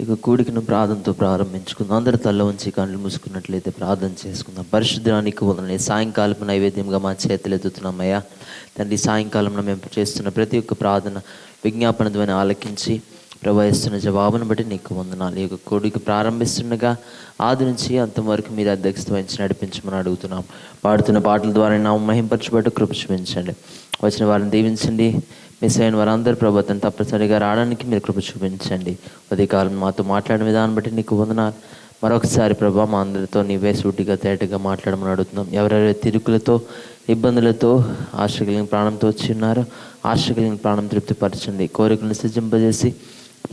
ఇక కూడికను ప్రార్థనతో ప్రారంభించుకుందాం. అందరి తల్ల ఉంచి కళ్ళు మూసుకున్నట్లయితే ప్రార్థన చేసుకుందాం. పరిశుద్ధానికి వదలని సాయంకాలం నైవేద్యంగా మా చేతులు ఎత్తుతున్నామయ్యా తండ్రి. సాయంకాలంలో మేము చేస్తున్న ప్రతి ఒక్క ప్రార్థన విజ్ఞాపన ద్వారా ఆలకించి ప్రవహిస్తున్న జవాబును బట్టి నీకు వందనాలు. ఈ యొక్క కూడిక ప్రారంభిస్తుండగా ఆది నుంచి అంతవరకు మీరు అధ్యక్షత వహించి నడిపించమని అడుగుతున్నాం. పాడుతున్న పాటల ద్వారా నా మహింపరచబట్టు కృప చూపించండి. వచ్చిన వారిని దీవించండి. మిస్ అయిన వారందరూ ప్రభుత్వం తప్పనిసరిగా రావడానికి మీరు కృప చూపించండి. ఉదయకాలం మాతో మాట్లాడిన విధానం బట్టి నీకు వందనాలు. మరొకసారి ప్రభా మా అందరితో నీవే సూటిగా తేటగా మాట్లాడమని అడుగుతున్నాం. ఎవరెవరైతే తిరుకులతో ఇబ్బందులతో ఆశ కలిగిన ప్రాణంతో వచ్చి ఉన్నారో ఆశ కలిగిన ప్రాణం తృప్తిపరచండి. కోరికలను సజ్జింపజేసి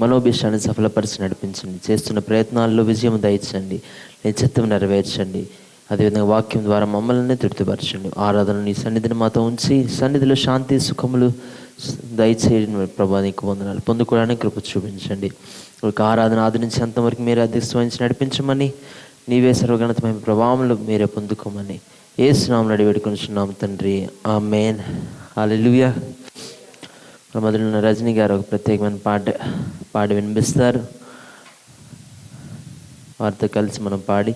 మనోభిష్టాన్ని సఫలపరిచి నడిపించండి. చేస్తున్న ప్రయత్నాల్లో విజయం దయచండి. నీ చిత్తం నెరవేర్చండి. అదేవిధంగా వాక్యం ద్వారా మమ్మల్ని తృప్తిపరచండి. ఆరాధన నీ సన్నిధిని మాతో ఉంచి సన్నిధిలో శాంతి సుఖములు దయచేయడం ప్రభా నీకు వందనాలు. పొందుకోవడానికి కృప చూపించండి. ఒక ఆరాధన ఆది నుంచి అంతవరకు మీరే అధ్యక్షత వహించి నడిపించమని నీవే సర్వగణతమైన ప్రభావంలో మీరే పొందుకోమని యేసు నామమున అడిగి వేడుకొనుచున్నాము తండ్రి, ఆమేన్. హల్లెలూయా. మన మొదలున్న రజనీ గారు ఒక ప్రత్యేకమైన పాడి వినిపిస్తారు. వారితో కలిసి మనం పాడి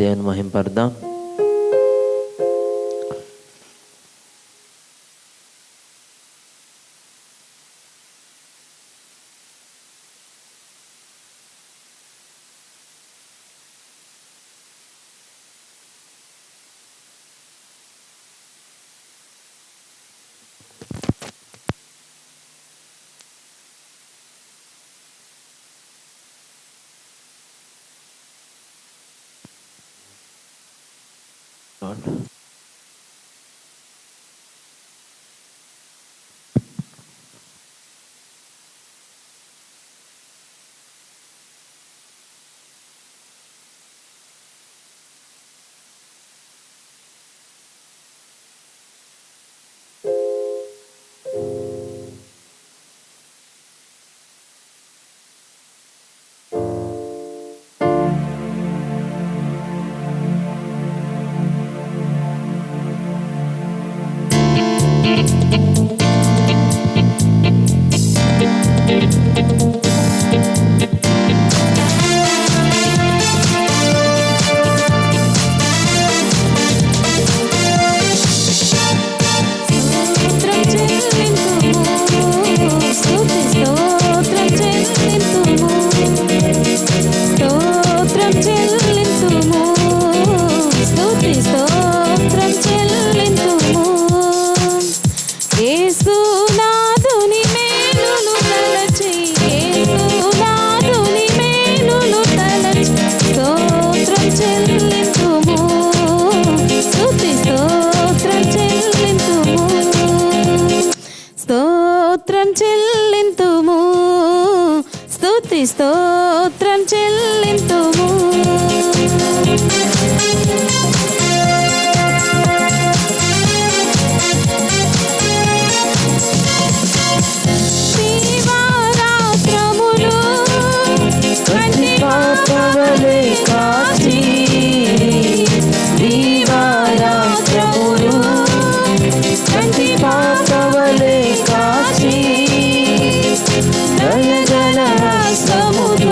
దేవుని మహింపరుద్దాం. స్తోత్రం చెల్లింతుము. దీవారాత్రములు కంటి పాపవలె కాచి, దీవారాత్రములు కంటి పాపవలె కాచి, దయగల సముద్ర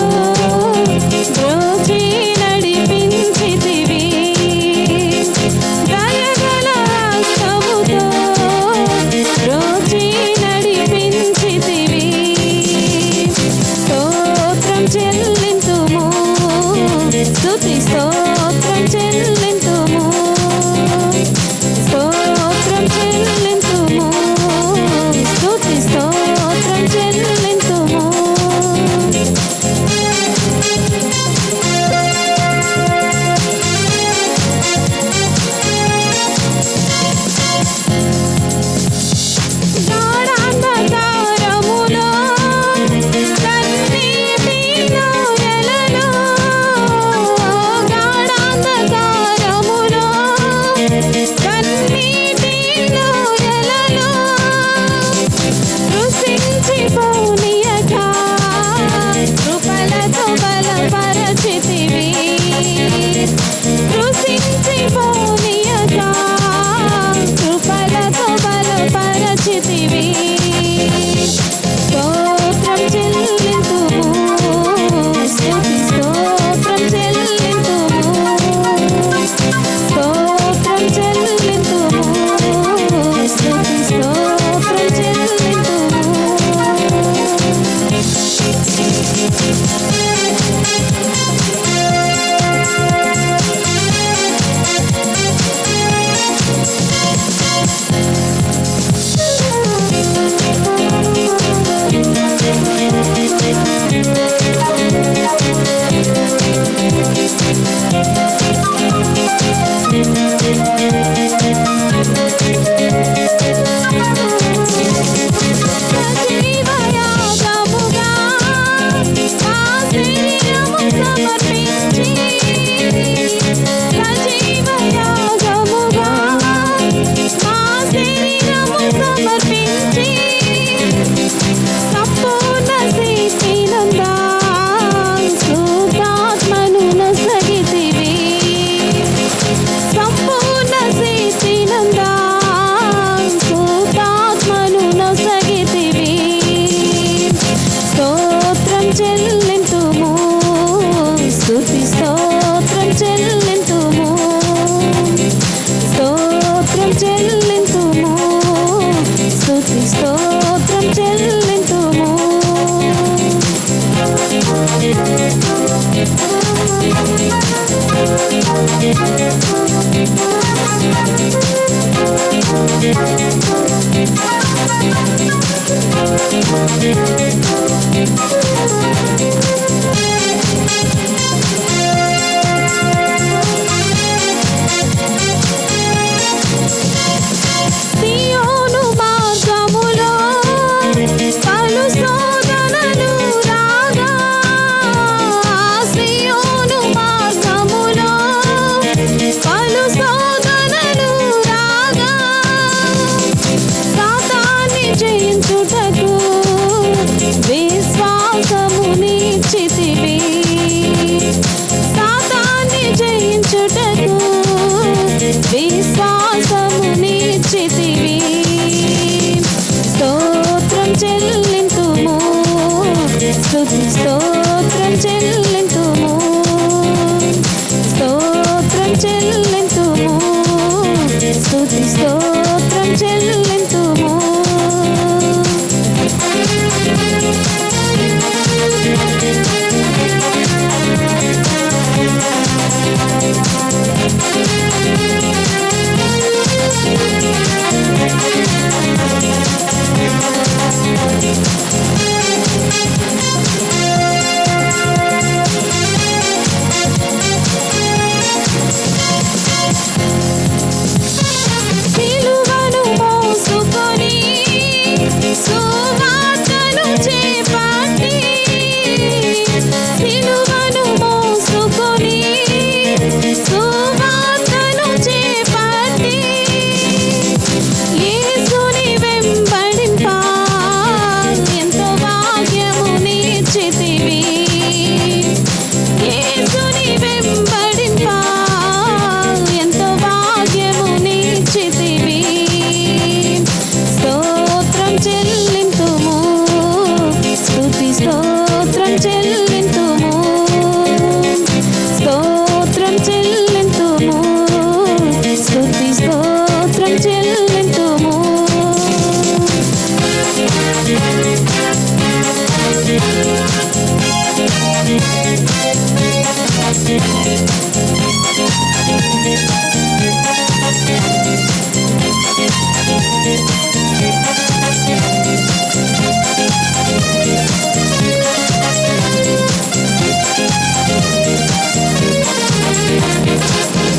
స్తోత్రం చెల్లింతుము, స్తుతి స్తోత్రం చెల్లింతుము. సియోను మార్గములో పలు శోధనలు రాగా, సియోను మార్గములో పలు శోధనలు రాగా, సాతాన్ని జయించుటకు విశ్వాసము నిచ్చితివి, సాతాన్ని జయించుటకు విశ్వాసము నిచ్చితివి. స్తోత్రం చెల్లింతుము, స్తుతి స్తోత్రం చెల్లింతుము, స్తోత్రం చెల్లింతుము, స్తుతి స్తోత్రం చెల్లింతుము. సిలువను మోసుకొని సువార్తను చేపట్టి, సిలువను మోసుకొని సువార్తను చేపట్టి, యేసుని వెంబడింప ఎంతో భాగ్యము నిచ్చితివి, యేసుని వెంబడింప ఎంతో భాగ్యము నిచ్చితివి. స్తోత్రం చెల్లింతుము, స్తుతి స్తోత్రం చెల్లింతుము, స్తోత్రం చెల్లింతుము, స్తుతి స్తోత్రం చెల్లింతుము.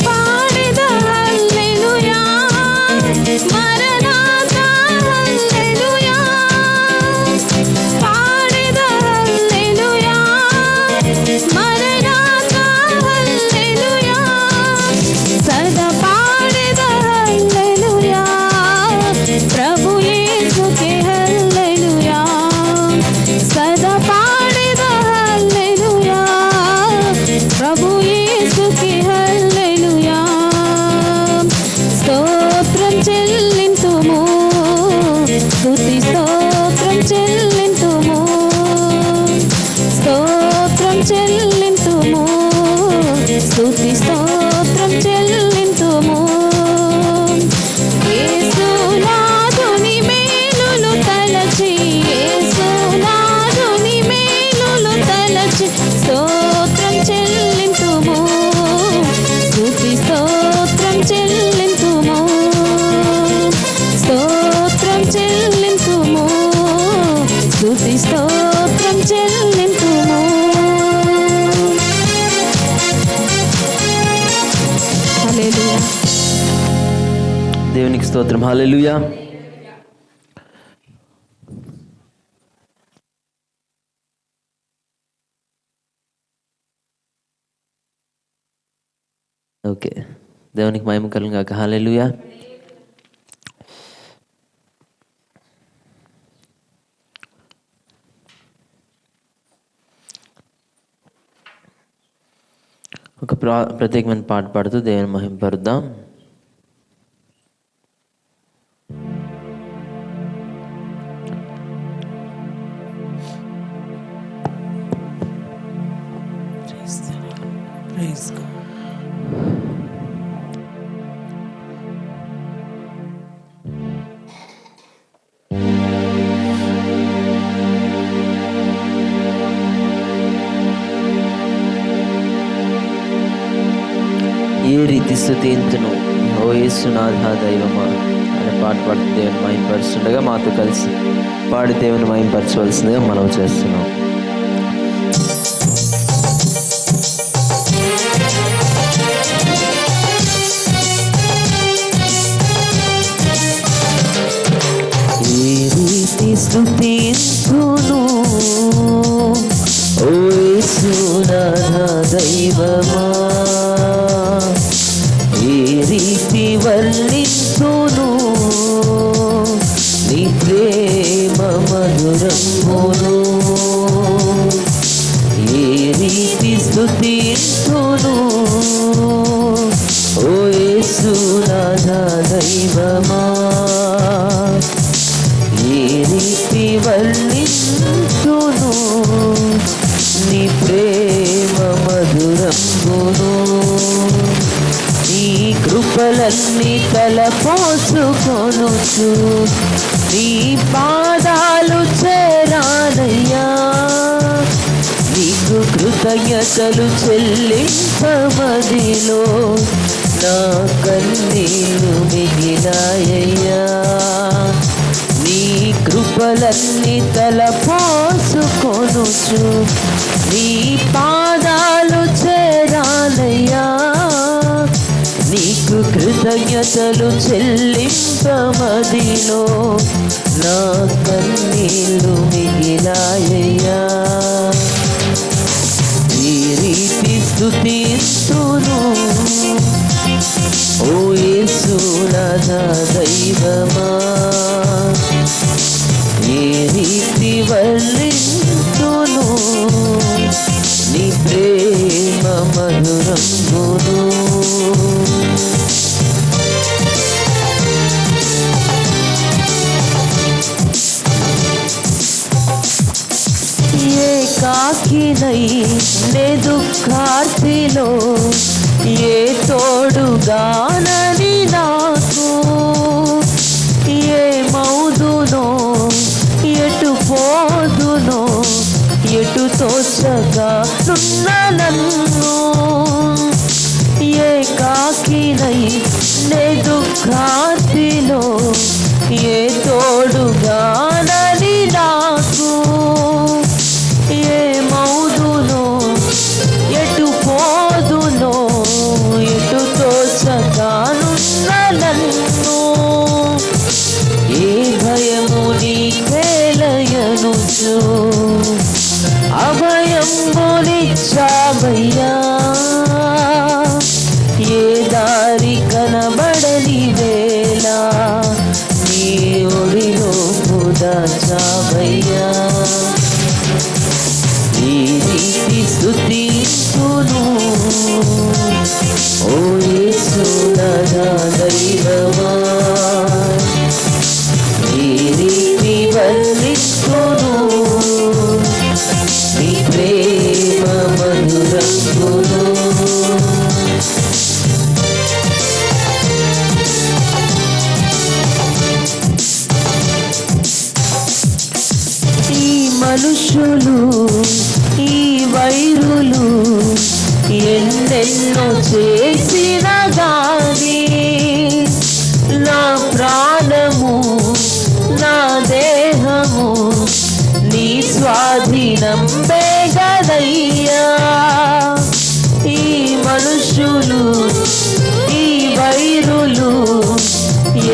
పాడెద హల్లెలూయా, మరణాతా హల్లెలూయా, పాడెద హల్లెలూయా, మరణాతా హల్లెలూయా, సదా పాడెద హల్లెలూయా, ప్రభు యేసుకే హల్లెలూయా, సదా పాడెద హల్లెలూయా, ప్రభు యేసుకే హల్లెలూయా. స్తోత్రం చెల్లింతుము, స్తుతి స్తోత్రం చెల్లింతుము, స్తోత్రం చెల్లింతుము, స్తుతి స్తోత్రం చెల్లింతుము. యేసునాథుని మేలులు తలచి, యేసునాథుని మేలులు తలచి, స్తోత్రం చెల్లింతుము, స్తుతి స్తోత్రం చెల్లింతుము, స్తోత్రం చెల్లింతుము, స్తుతి స్తోత్రం చెల్లింతుము. హల్లెలూయా. దేవునికి స్తోత్రం. హల్లెలూయా. ఓకే, దేవునికి మహిమ కలుగును గాక. హల్లెలూయా. ఒక ప్రత్యేకమైన పాట పాడుతూ దేవుని మహిమపరుద్దాం. Praise God. రీతి స్తుతింతును ఓ యేసునాథ దైవమా అనే పాట పాడుతూ దేవుని మహిమపరుస్తుండగా మాతో కలిసి పాడి దేవుని మహిమపరచవలసిందిగా మనం చేస్తున్నాం. ఏ రీతి స్తుతింతును ఓ యేసునాథ దైవమా, ఏ రీతి వర్ణింతును నీ ప్రేమ మధురమును, ఏ రీతి స్తుతింతును ఓ యేసునాథ దైవమా, ఏ రీతి వర్ణింతును నీ ప్రేమ మధురమును, నీ కృపలన్నీ తలపోసుకొనుచు నీ పాదాలు చేరానయ్యా, నీకు కృతజ్ఞతలు చెల్లింపమదిలో నా కన్నీళ్ళు మిగిలాయ్యా, నీ కృపలన్నీ తలపోసుకొనుచు నీ పాదాలు చేరానయ్యా, నీకు కృతజ్ఞతలు చెల్లింపమదిలో నా కన్నీళ్ళు మిగిలాయ్యా, ఈ రీతి స్తుతింతును ఓ యేసునాథ దైవమా, ఏ రీతి వర్ణింతును నీ ప్రేమ మధురమును, ఏకాకినై నే దుఃఖార్తిలో ఏ తోడుగానని నాకు, ఏ మౌదునో ఎటు పోదునో ఎటు తోచగా నున్న నన్ను, ఏకాకినై నే దుఃఖార్తిలో ఏ తోడుగానని నాకు, ఏ మౌదునో ఎటు పోదునో ఎటు తోచగానున్న నన్ను, ఏ భయము నీకేలయనుచు అభయంబునిచ్చావయ్యా, ఏ దారి కనబడని వేళ నీ ఒడిలో దాచావయ్యా, ఈ రీతి స్తుతింతును ఓ యేసునాథ దైవమా, ఈ రీతి వర్ణింతును నీ ప్రేమ మధురమును, ఈ మనుషులు ఈ వైరులు ఎన్నెన్నో చేసిన గాని నా ప్రాణము నా దేహము నీ స్వాధీనం బేగదయ్యా, ఈ మనుషులు ఈ వైరులు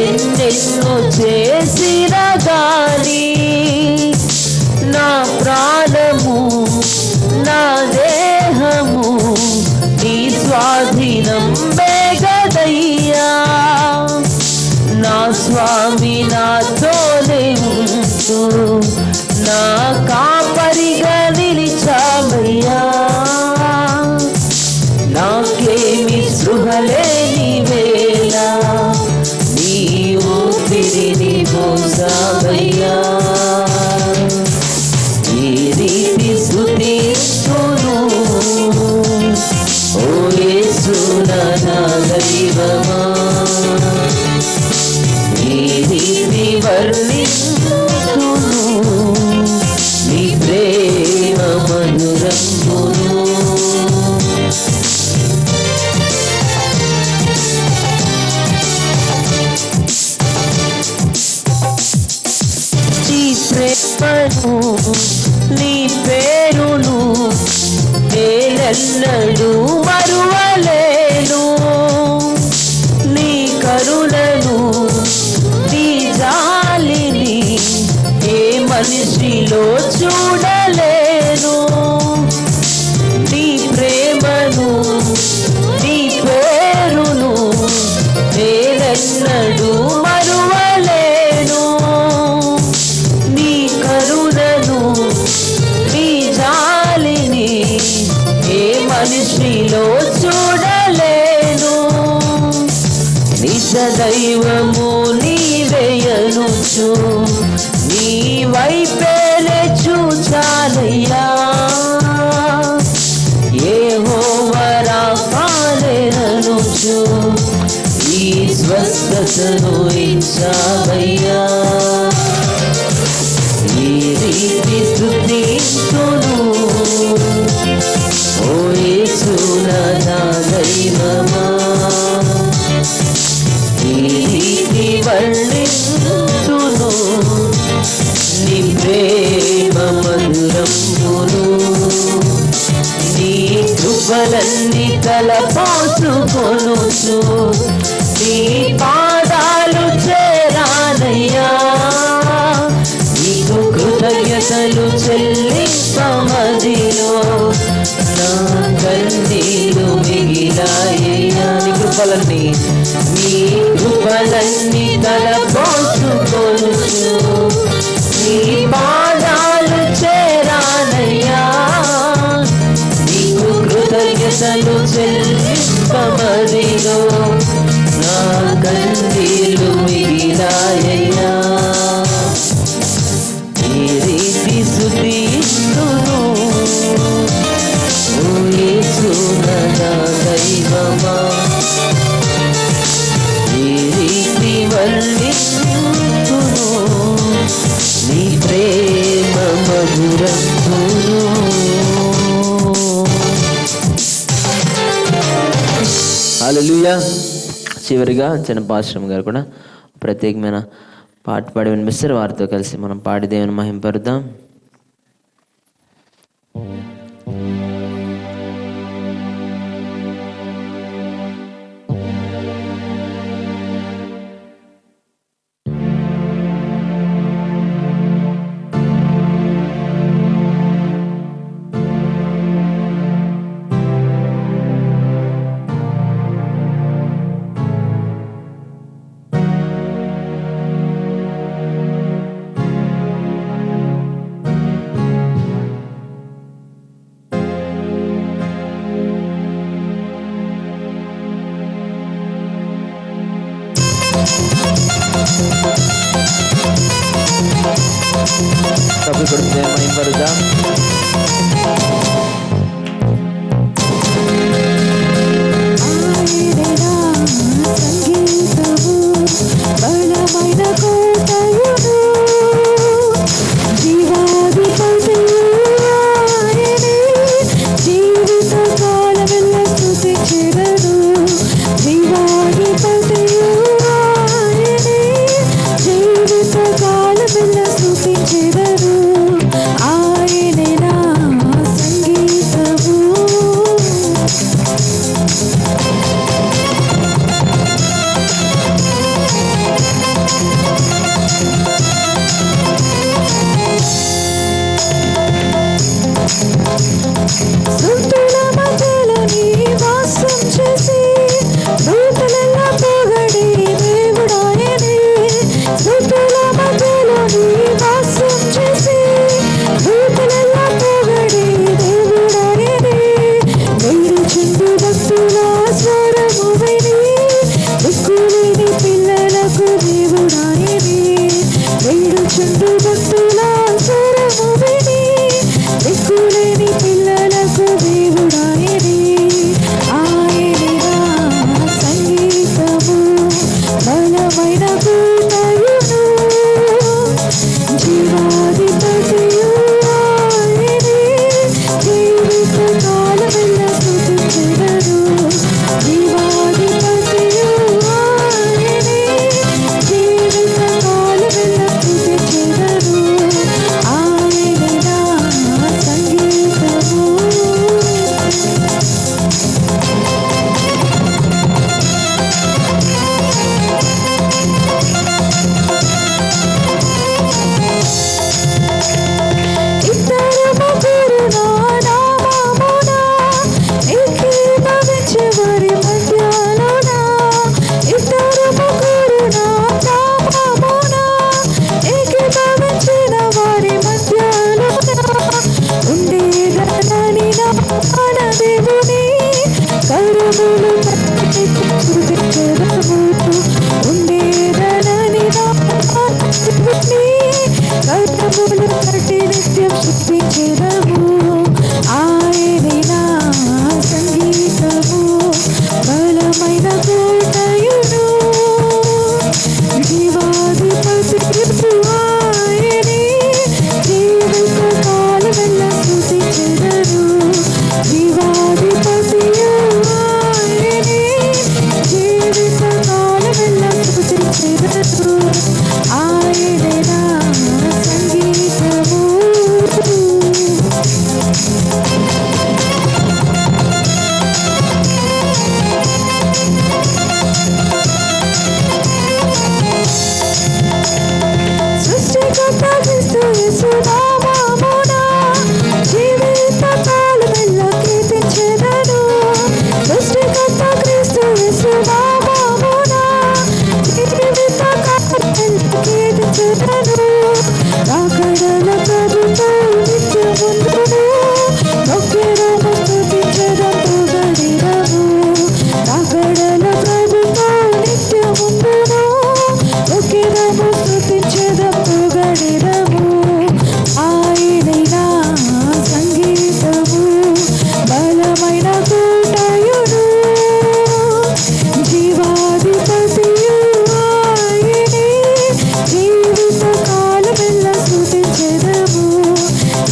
ఎన్నెన్నో చేసిన గాని నా ప్రాణము నా దేహము నీ స్వాధీనం బేగదయ్యా, నా స్వామి నాతోనే ఉంటూ నా కాపరిగా నిలిచావయ్యా, నాకేమి స్పృహలేని వేళ నీ ఊపిరిని పోసావయ్యా, ఈ రీతి స్తుతింతును ఓ యేసునాథ దైవమా, ఈ రీతి వర్ణింతును నీ ప్రేమ మధురమును, మహిమను నీ పేరును నేనెన్నడూ మరువలేను. నీ కరుణను నీ జాలిని ఏ మనిషిలో చూడలేను. నీ ప్రేమను నీ పేరును నేనెన్నడూ మరువలేను. నీ కరుణను నీ జాలిని ఏ మనిషిలో చూడలేను. నిజ దైవము నీవేయనుచు నీ వైపేలే చూచాలయ్యా. యెహోవా రాఫాననుచు ఈ స్వస్థతను ఇచ్చావయ్యా. ఈ రీతి స్తుతింతును ఓ యేసు నా దైవమా. ఈ రీతి వర్ణింతును నీ ప్రేమ మధురమును. నీ కృపలన్నీ తలపోసుకొనుచు నీ పాదాలు చేరానయ్యా. నీకు కృతజ్ఞతలు చెల్లింపమదిలో నా కన్నీరు మిగిలాయ్యా. నీ కృపలన్నీ తలపోసుకొనుచు నీ పాదాలు చేరానయ్యా. నీకు కృతజ్ఞతలు చెల్లింపమదిలో నా కన్నీరు మిగిలాయ్యా. ఈ రీతి స్తుతింతును ఓ యేసు నా దైవమా. ఈ రీతి వర్ణింతును నీ ప్రేమ మధురమును. హల్లెలూయా. చివరిగా చిన్న పాశ్రమ గారు కూడా ప్రత్యేకమైన పాట పాడి వినిపిస్తారు. వారితో కలిసి మనం పాడి దేవుని మహింపరుద్దాం. తప్పి కొడుతుంది మహింపరుద్దాం. ఆయనే నా సంగీతము. సృష్టికర్త క్రీస్తు యేసు నామమున జీవిత కాలమెల్లా కీర్తించెదను. సృష్టికర్త క్రీస్తు యేసు నామమున జీవిత కాలమెల్లా కీర్తించెదను. రాకడల ప్రభుతో నిత్యముందును నొక్కెదము స్తుతించెదము పొగడెదము. రాకడల ప్రభుతో నిత్యముందును నొక్కెదము స్తుతించెదము పొగడెదము. ఆయనే నా సంగీతము, బలమైన కోటయుడు, జీవాధిపతియు ఆయనే. జీవిత కాలమెల్లా స్తుతించెదము.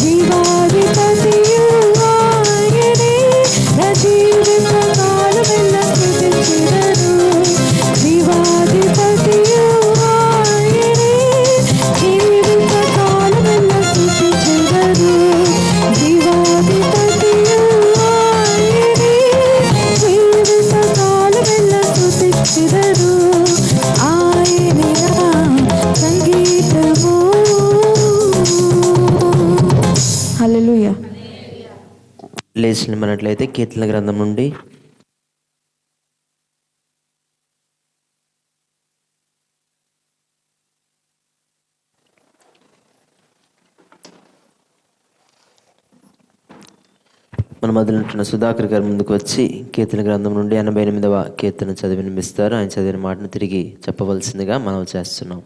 జీవాధిపతియు ఆయనే. నా జీవిత కాలమెల్లా స్తుతించెదను. జీవాధిపతియు ఆయనే. జీవిత కాలమెల్లా స్తుతించెదను. జీవాధిపతియు ఆయనే. జీవిత కాలమెల్లా స్తుతించెదను. ఆయనే నా సంగీతము. హల్లెలూయా. లేచి నిమ్మనట్లయితే కీర్తన గ్రంథం నుండి మన మొదలుంటున్న సుధాకర్ గారు ముందుకు వచ్చి కీర్తన గ్రంథం నుండి 88వ కీర్తన చదివి వినిపిస్తారు. ఆయన చదివిన మాటను తిరిగి చెప్పవలసిందిగా మనం చేస్తున్నాం.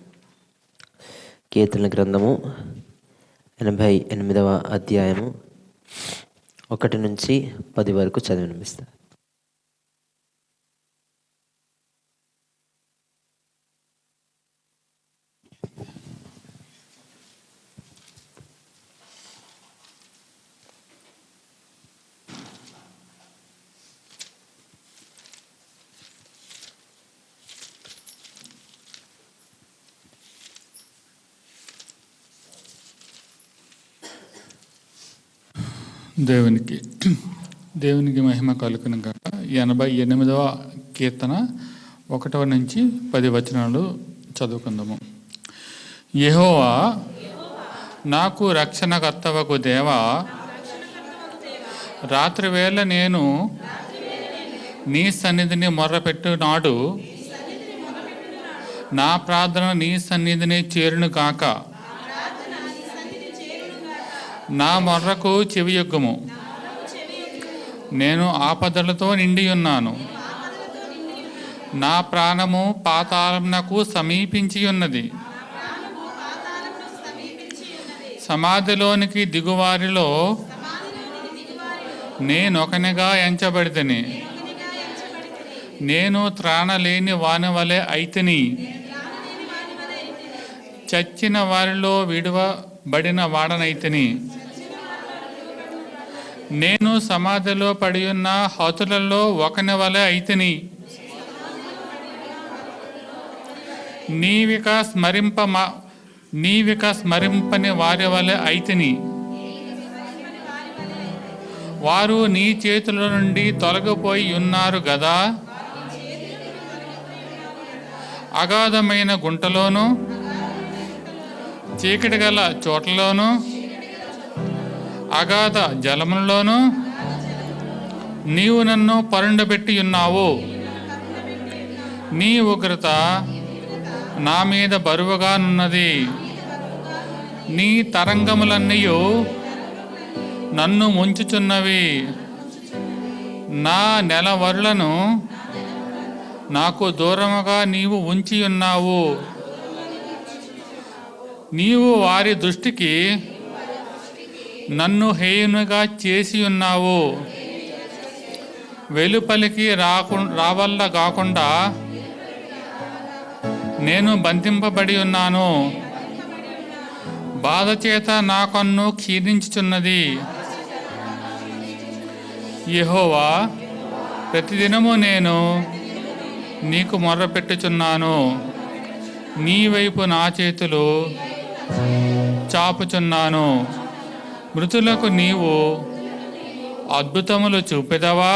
కీర్తన గ్రంథము 88వ అధ్యాయము 1 నుంచి 10 వరకు చదివి వినిపిస్తారు. దేవునికి మహిమ కలుగును గాక. 88వ కీర్తన 1 నుంచి 10 వచనాలు చదువుకుందాము. యెహోవా నాకు రక్షణకర్తవగు దేవా, రాత్రివేళ నేను నీ సన్నిధిని మొర్రపెట్టునాడు, నా ప్రార్థన నీ సన్నిధిని చేరును కాక. నా మొర్రకు చెవియొగ్గము, నేను ఆపదలతో నిండి ఉన్నాను. నా ప్రాణము పాతాళమునకు సమీపించి ఉన్నది. సమాధిలోనికి దిగువారిలో నేనొకనిగా ఎంచబడితిని. నేను త్రాణలేని వాని వలె అయితిని. చచ్చిన వారిలో విడువబడిన వాడనైతిని. నేను సమాధిలో పడి ఉన్న హతులలో ఒకని వలె అయితిని. నీవిక స్మరింపని వారి వలె అయితిని. వారు నీ చేతుల నుండి తొలగిపోయి ఉన్నారు గదా. అగాధమైన గుంటలోను చీకటి గల చోట్లలోను అగాధ జలములలోను నీవు నన్ను పరుండబెట్టి ఉన్నావు. నీ ఉగ్రత నా మీద బరువుగానున్నది. నీ తరంగములన్నీయు నన్ను ముంచుచున్నవి. నా నెలవరులను నాకు దూరముగా నీవు ఉంచి ఉన్నావు. నీవు వారి దృష్టికి నన్ను హేయునిగా చేసి ఉన్నావు. వెలుపలికి రావల్ల కాకుండా నేను బంధింపబడి ఉన్నాను. బాధ చేత నా కన్ను క్షీణించుచున్నది. యెహోవా, ప్రతిదినము నేను నీకు మొర్రపెట్టుచున్నాను. నీ వైపు నా చేతులు చాపుచున్నాను. మృతులకు నీవు అద్భుతములు చూపెదవా?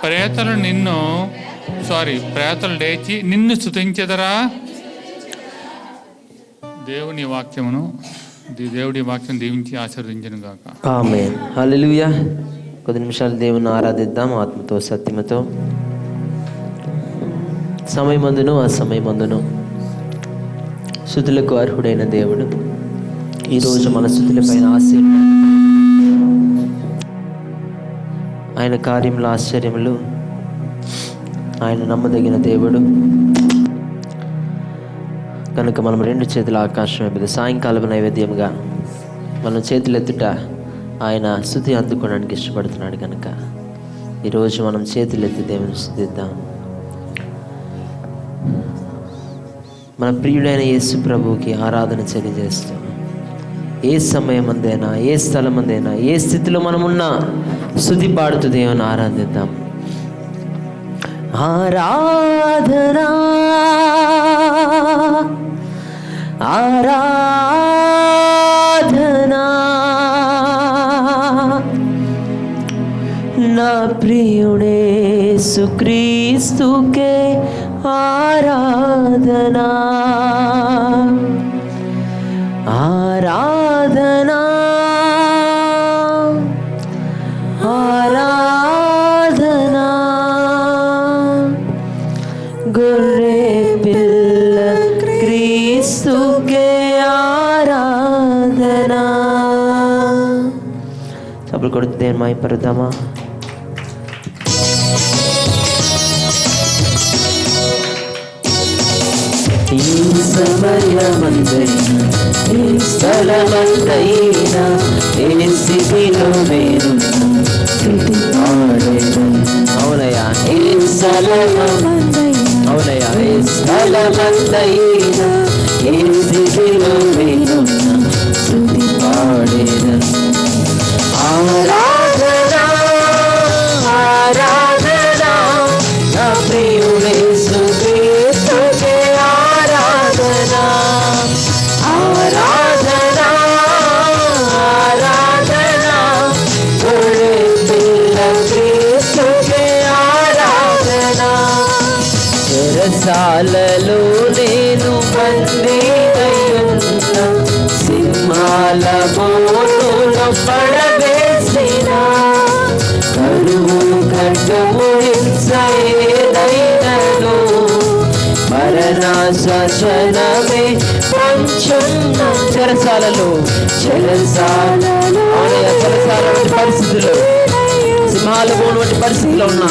ప్రేతలు లేచి నిన్ను స్తుతించెదరా? దేవుడి వాక్యం దీవించి ఆశీర్వదించును గాక. ఆమేన్. హల్లెలూయా. కొద్ది నిమిషాలు దేవుని ఆరాధిద్దాం ఆత్మతో సత్యముతో. సమయమందును అసమయమందును స్తుతులకు అర్హుడైన దేవుడు ఈరోజు మన స్తుతుల పైన ఆయన కార్యములు ఆశ్చర్యములు, ఆయన నమ్మదగిన దేవుడు కనుక మనం రెండు చేతుల ఆకాశం మీద సాయంకాలం నైవేద్యంగా మనం చేతులెత్తుట ఆయన స్తుతి అందుకోవడానికి ఇష్టపడుతున్నాడు. కనుక ఈరోజు మనం చేతులెత్తి దేవుని స్తుతిద్దాం. మన ప్రియుడైన యేసు ప్రభువుకి ఆరాధన తెలియజేస్తాం. ఏ సమయమందైనా, ఏ స్థలమందైనా, ఏ స్థితిలో మనమున్నా స్తుతి పాడుతూ దేవుని ఆరాధిద్దాం. ఆరాధనా ఆరాధనా నా ప్రియుడేసు క్రీస్తుకే ఆరాధనా ఆరాధనా ఆరాధనా గొర్రె పిల్ల క్రీస్తుకే ఆరాధనా. చప్పుడు కొడుతూ దేని మైపరుద్దామా? ఈ సమయమందైనా, ఈ స్థలమందైనా, ఏ స్థితిలో నేను అవునయ్యా. ఏ అవునయ్యా, ఏ స్థలమందైనా, ఏ స్థితిలో నేను స్తుతి పాడేదను. ఆరాధనా ఆరాధనా నా ప్రియుడేసు క్రీస్తుకే ఆరాధనా ఆరాధనా ఆరాధనా గొర్రె పిల్ల క్రీస్తుకే ఆరాధనా. చెరసాలలో నేను బందీనయ్యున్న, సింహాల బోనులో పడవేసిన, కరువు ఖడ్గము హింస ఏదైనను, మరణ శాసనమే పంచున్న. చెరసాలలో వంటి పరిస్థితుల్లో, సింహాల బోను వంటి పరిస్థితిలో ఉన్నా,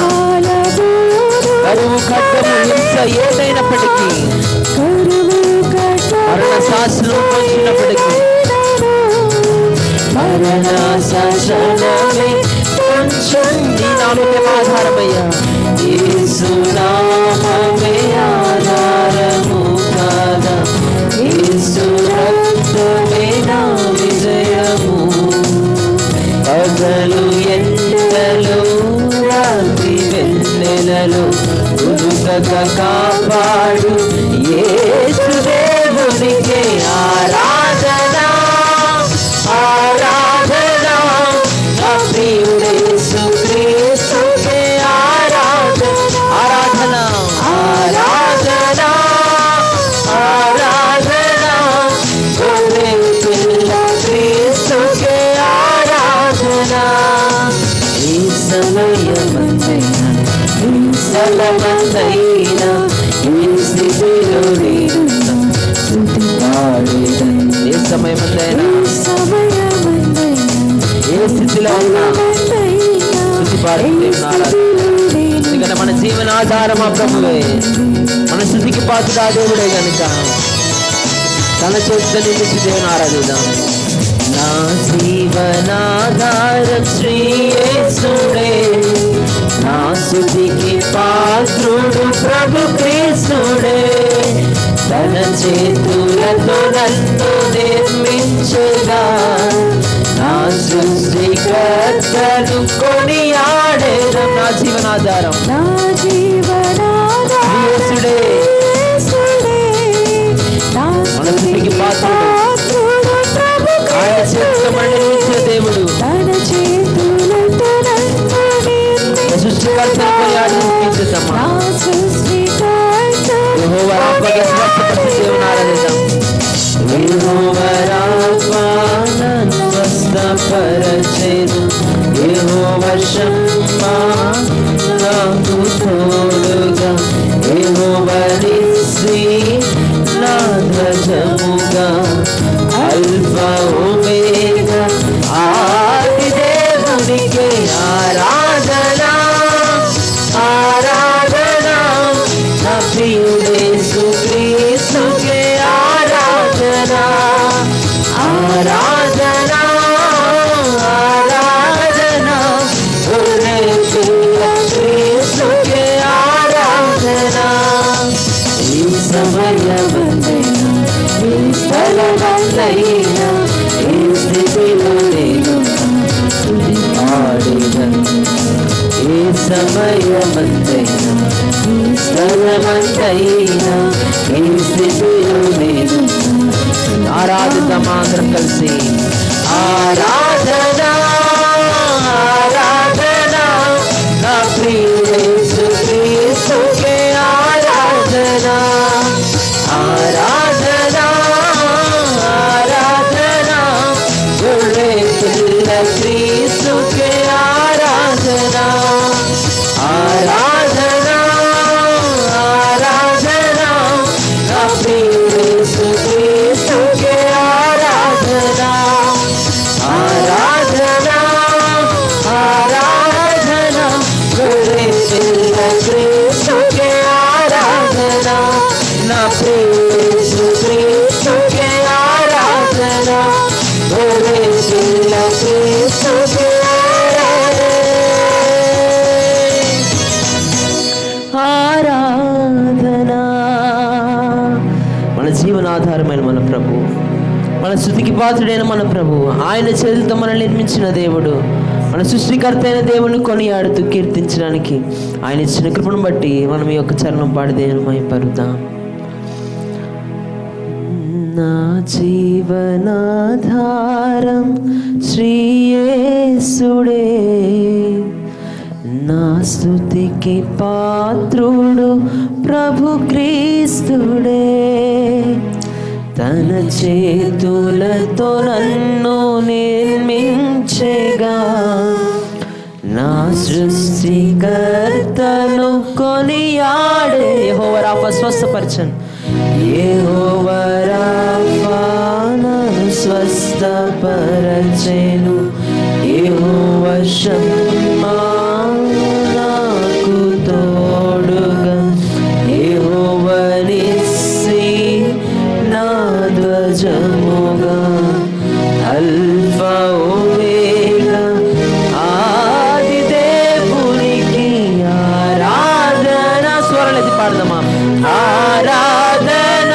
కరువు ఖడ్గము హింస ఏదైనప్పటికీ, మరణ శాసనం పంచినప్పటికీ, మరణ శాసనమే పంచండి నాలుగు ఆధారమయ్యా. యేసు నామమే ఆధారము కాదా, యేసు రక్తమే నా విజయము. పగలు ఎండలు రాత్రి వెన్నెలలో ఉదుకక కాపాడు యేసు దేవునికే ఆరాధనా ఆరాధనా నా ప్రియుడేసు క్రీస్తుకే ఆరాధనా ఆరాధనా ఆరాధనా ఆరాధనా గొర్రె పిల్ల క్రీస్తుకే ఆరాధనా. ఈ సమయమందైనా, ఈ స్థలమందైనా, ఈ స్థితిలో నేను స్తుతి పాడేదను. ఏ సమయమందైనా, ఏ స్థితిలో ఉన్నా స్తుతి పాడుతూ ఎందుకంటే మన జీవనాధారం ఆ ప్రభువే, మన స్తుతికి పాత్రుడు ఆ దేవుడే కనుక తన చేతితో నిలిచి దేవుని ఆరాధిద్దాం. నా జీవనాధారం శ్రీ యేసుడే, నా స్తుతికి పాత్రుడు ప్రభు క్రీస్తుడే. తన చేతులతో నన్ను నిర్మించగా, నా సృష్టికర్తను కొనియాడేదం. నా జీవనాధారం యేసుడే, పాత్రుడు, ఆయన చేతులమని నిర్మించిన దేవుడు, తన చేతులతో నన్ను సృష్టికర్తను కొనియాడి కీర్తిద్దామా. యెహోవా రాఫాగా స్వస్థపరిచే దేవుని ఆరాధిద్దాం. యెహోవా రాఫా నన్ను స్వస్థపరచెను, యెహోవా షమ్మా నాకు తోడుగా, యెహోవా నిస్సీ నా ధ్వజముగా, అల్ఫా ఒమేగా ఆది దేవునికే ఆరాధన ఆరాధన, నా ప్రియుడేసు క్రీస్తుకే ఆరాధన ఆరాధన ఆరాధన, ఒరే ప్రియ క్రీస్తుకే ఆరాధన. ఈ సమయమందైనా ఈ స్థలమందైనా ఈ స్థితిలో నేను స్తుతి పాడెదను. ఈ సమయమందైనా ఈ స్థలమందైనా ఈ స్థితిలో నేను ఆరాధిద్దామా అందరం కలిసి. ఆరాధన ఆరాధన, నా ప్రియుడేసు క్రీస్తుకే ఆరాధన ఆరాధన ఆరాధన, గొర్రె పిల్ల క్రీస్తుకే ఆరాధన ఆరాధన ఆరాధన, నా ప్రియుడేసు క్రీస్తుకే ఆరాధన ఆరాధన ఆరాధన, గొర్రె పిల్ల క్రీస్తుకే ఆరాధన, నా ప్రియుడేసు క్రీస్తుకే ఆరాధన, గొర్రె పిల్ల క్రీస్తుకే ఆరాధన. మన జీవనాధారమైన మన ప్రభు, మన స్తుతికి పాత్రుడైన మన ప్రభు, ఆయన చేతులతో మనల్ని నిర్మించిన దేవుడు, మన సృష్టికర్త అయిన దేవుని కొనియాడుతూ కీర్తించడానికి ఆయన ఇచ్చిన కృపను బట్టి మనం ఈ యొక్క చరణం పాడి దేవుని మహిమపరుద్దాం. నా జీవనాధారం శ్రీ యేసుడే, నా స్తుతికి పాత్రుడు ప్రభు క్రీస్తుడే, తన చేతులతో నన్ను నిర్మించెగా, నా సృష్టికర్తను కొనియాడే. యెహోవా రాఫా స్వస్థపరచను, యెహోవా రాఫా నన్ను స్వస్థపరచెను, యెహోవా షమ్మా నాకు తోడుగా, యెహోవా నిస్సీ నా ధ్వజముగా, అల్ఫా ఒమేగా ఆది దేవునికి ఆరాధన. స్వరాలెత్తి పాడదామా. ఆరాధన,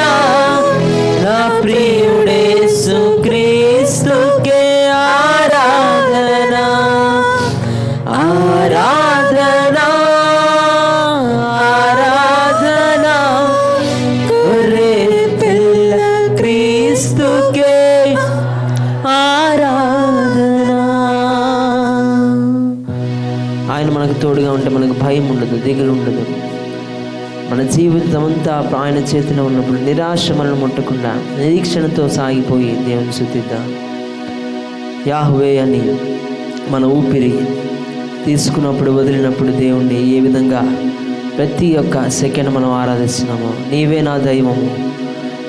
నా ప్రియుడేసు క్రీస్తుకే ఆరాధన ఆరాధన ఆరాధన, గొర్రె పిల్ల క్రీస్తుకే ఆరాధన. ఆయన మనకు తోడుగా ఉంటే మనకు భయం ఉండదు, దిగులు ఉండదు. మన జీవితం అంతా ఆయన చేతిలో ఉన్నప్పుడు నిరాశ మనల్ని ముట్టకుండా నిరీక్షణతో సాగిపోయి దేవుని స్తుతిద్దాం. యాహ్వే అని మన ఊపిరి తీసుకున్నప్పుడు వదిలినప్పుడు దేవుణ్ణి ఏ విధంగా ప్రతి ఒక్క సెకండ్ మనం ఆరాధిస్తున్నామో, నీవే నా దైవము,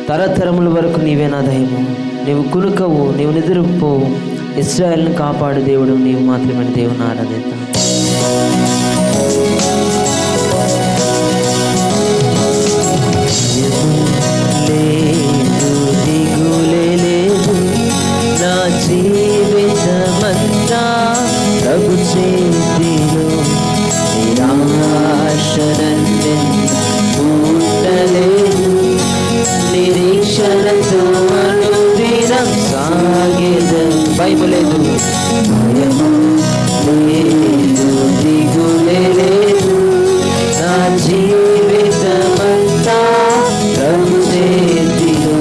తరతరముల వరకు నీవే నా దైవము, నీవు కునుకవు, నీవు నిద్రపోవు, ఇశ్రాయేలును కాపాడు దేవుడు, నీవు మాత్రమే దేవుని ఆరాధిద్దాం. లేదు దిగులే లేదు, నా జీవితమంతా ప్రభు చేతిలో, నిరాశనన్నే ఉండలేదు, నిరీక్షణతో అనుదినం సాగేదను. బైబిల్ లేదు, భయము లేదు దిగులే లేదు, నా జీవితమంతా ప్రభు చేతిలో,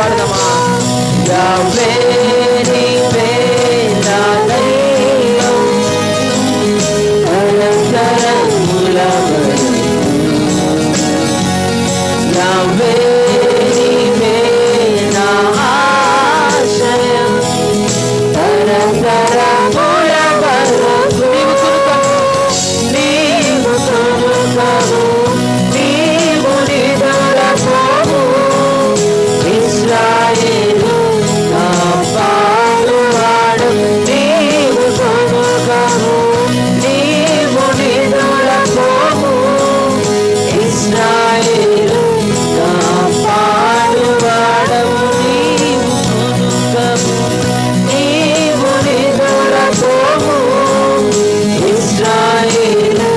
పాడదామా? యావే నీవే నా దైవం, తరతరముల వరకు. యావే నీవే నా ఆశ్రయం, తరతరముల వరకు. నీవు కొనుకవు, నీవు నిదురపోవు, ఇశ్రాయేలు కాపాడువాడు. నీవు కొనుకవు, నీవు నిదురపోవు, ఇశ్రాయేలు కాపాడువాడవు. నీవు కొనుకవు, నీవు నిదురపోవు, ఇశ్రాయేలు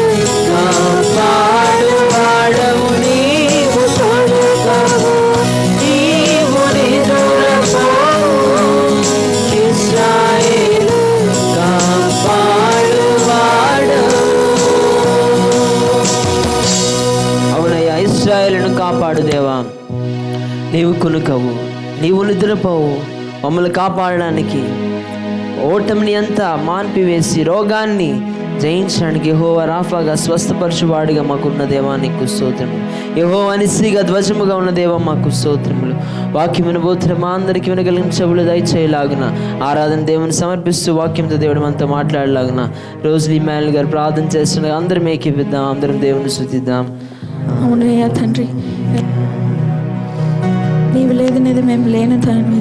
కాపాడువాడవు. నీవు కొనుకవు, నీవు నిదురపోవు, ఇశ్రాయేలు కాపాడువాడవు. అవునయ్యా, ఇశ్రాయేలును కాపాడు దేవా. నీవు కొనుకవు, నీవు నిద్రపోవు, మమ్మల్ని కాపాడడానికి, ఓటమిని అంతా మాన్పివేసి రోగాన్ని జయించడానికి యెహోవా రాఫాగా స్వస్థపరచువాడిగా మాకున్న దేవా నీకు స్తోత్రములు. యెహోవా నిస్సిగా ధ్వజముగా ఉన్న దేవా మాకు స్తోత్రములు. వాక్యం వినబోతున్న మా అందరికీ వినగలిగిన చెవులు దయచేయలాగున ఆరాధన దేవుని సమర్పిస్తూ వాక్యంతో దేవుడు మనతో మాట్లాడలాగున రోజులీ మేల్ గారు ప్రార్థన చేస్తుండగా అందరం ఏకీపిద్దాం, అందరం దేవుని స్తుతిద్దాం. అవునయ్యా తండ్రి, నీవు లేదనేది మేము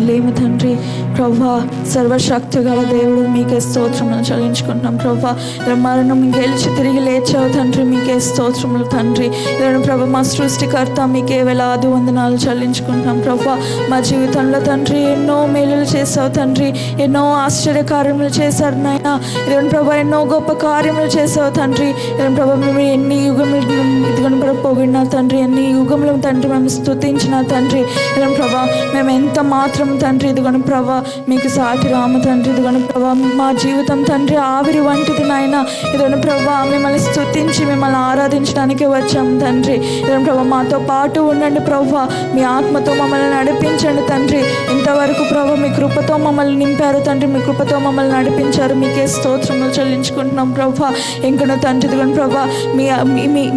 లేము తండ్రి. ప్రభా, సర్వశక్తి గల దేవుడు మీకే స్తోత్రములు చెల్లించుకుంటున్నాం. ప్రభా, ఇలా మరణం గెలిచి తిరిగి లేచావు తండ్రి, మీకే స్తోత్రములు తండ్రి. ఇలా ప్రభా, మా సృష్టికర్త మీకే వేలాది వందనాలు చెల్లించుకుంటున్నాం. ప్రభా, మా జీవితంలో తండ్రి ఎన్నో మేలులు చేసావు తండ్రి, ఎన్నో ఆశ్చర్య కార్యములు చేశారు నాయన. ఇదిగోని ప్రభా, ఎన్నో గొప్ప కార్యములు చేసావు తండ్రి. ఇదిగోని ప్రభా, మేము ఎన్ని యుగములు ఇదిగోని ప్రభా పొగిడినా తండ్రి, ఎన్ని యుగములు తండ్రి మేము స్తుతించిన తండ్రి. ఇదిగోని ప్రభా, మేము ఎంత మాత్రం తండ్రి ఇదిగోని ప్రభా మీకు సాటి రాము తండ్రి. ఇదిగోని ప్రభా, మా జీవితం తండ్రి ఆవిరి వంటిది నాయన. ఇదిగోని ప్రభా, మిమ్మల్ని స్తుతించి మిమ్మల్ని ఆరాధించడానికి వచ్చాము తండ్రి. ఇదిగోని ప్రభా, మాతో పాటు ఉండండి ప్రభా, మీ ఆత్మతో మమ్మల్ని నడిపించండి తండ్రి. ఇంతవరకు ప్రభా మీ కృపతో మమ్మల్ని నింపారు తండ్రి, మీ కృపతో మమ్మల్ని నడిపించారు, మీకే స్తోత్రములు చెల్లించుకుంటున్నాం ప్రభా. ఇంకను తండ్రి ఇదిగోని ప్రభా, మీ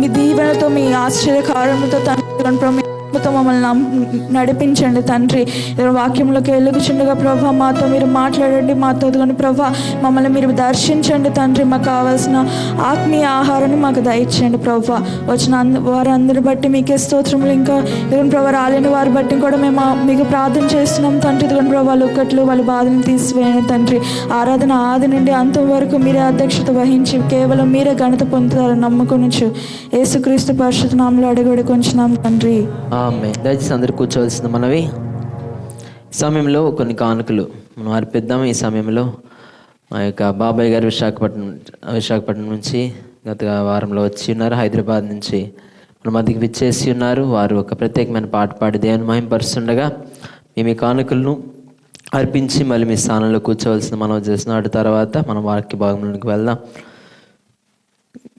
మీ దీవెనతో మీ ఆశ్చర్యకార్యములతో తండ్రి ఇదిగోని ప్రభా మమ్మల్ని నడిపించండి తండ్రి. వాక్యంలోకి వెలుగుచుండగా ప్రభా మాతో మీరు మాట్లాడండి, మాతో ఇదిగోని ప్రభా మమ్మల్ని మీరు దర్శించండి తండ్రి. మాకు కావాల్సిన ఆత్మీయ ఆహారాన్ని మాకు దయచేయండి ప్రభా. వచ్చిన వారందరి బట్టి మీకే స్తోత్రములు. ఇంకా ఇదిగోని ప్రభా రాలేని వారి బట్టి కూడా మేము మీకు ప్రార్థన చేస్తున్నాం తండ్రి. ఇదిగోని ప్రభా వాళ్ళ ఒక్కట్లు వాళ్ళ బాధను తీసివేయండి తండ్రి. ఆరాధన ఆది నుండి అంతం వరకు మీరే అధ్యక్షత వహించి కేవలం మీరే ఘనత పొందుతారని నమ్ముకొనుచు యేసుక్రీస్తు పరిశుద్ధ నామములో అడిగి వేడుకొంచున్నాం తండ్రి. దయచేసి అందరు కూర్చోవలసింది. మనవి సమయంలో కొన్ని కానుకలు మనం అర్పిద్దాం. ఈ సమయంలో మా యొక్క బాబాయ్ గారు విశాఖపట్నం నుంచి గత వారంలో వచ్చి ఉన్నారు. హైదరాబాద్ నుంచి మన మధ్యకి విచ్చేసి ఉన్నారు. వారు ఒక ప్రత్యేకమైన పాట పాడి దేవుని మహిమపరుస్తుండగా మేము ఈ కానుకలను అర్పించి మళ్ళీ మీ స్థానంలో కూర్చోవలసిన మనం చేస్తున్నాడు. తర్వాత మనం వాక్య భాగంలోకి వెళ్దాం.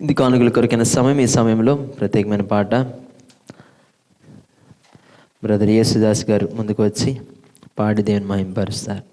ఇది కానుకల కొరకైన సమయం. ఈ సమయంలో ప్రత్యేకమైన పాట బ్రదర్ యేసుదాస్ గారు ముందుకు వచ్చి పాడి దేవుని మహిమపరుస్తారు.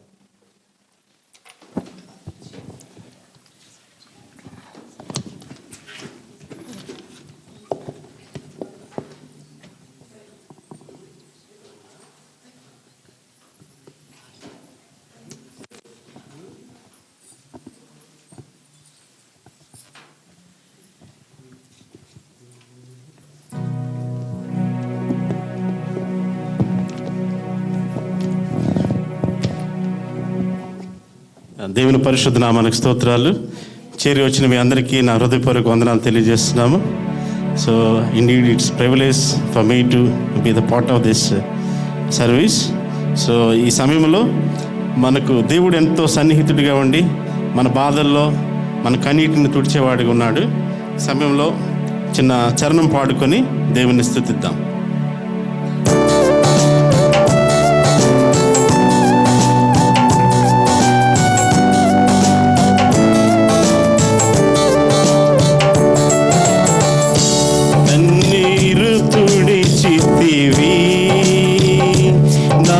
దేవుని పరిశుద్ధ నామానికి స్తోత్రాలు. చేరి వచ్చిన మీ అందరికీ నా హృదయపూర్వక వందనాలు తెలియజేస్తున్నాము. So indeed it's privilege for me to be the part of this service. So ఈ సమయంలో మనకు దేవుడు ఎంతో సన్నిహితుడిగా ఉండి మన బాధల్లో మన కన్నీటిని తుడిచేవాడిగా ఉన్నాడు. ఈ సమయంలో చిన్న చరణం పాడుకొని దేవుని స్తుతిద్దాం. నా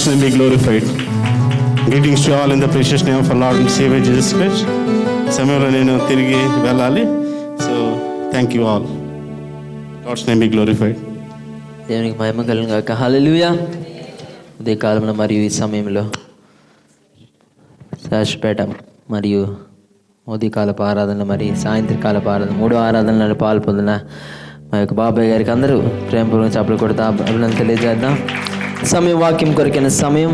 God's name be glorified. Greetings to all in the precious name of our Lord and Savior Jesus Christ. సమయంలో నేను తిరిగి వెళ్ళాలి. So thank you all. God's name be glorified. దేవునికి మహిమ కలుగును గాక. హల్లెలూయా. ఉదయ కాలంలో మరియు ఈ సమయంలో శాశ్వపేట మరియు ఉదయకాలపు ఆరాధన మరియు సాయంత్రకాలపు ఆరాధన 3వ ఆరాధనలో పాల్పొందిన మా యొక్క బాబాయ్ గారికి అందరూ ప్రేమపూర్వక చప్పట్లు కొడతా అభినందన తెలియజేద్దాం. సమయం వాక్యం కొరకైన సమయం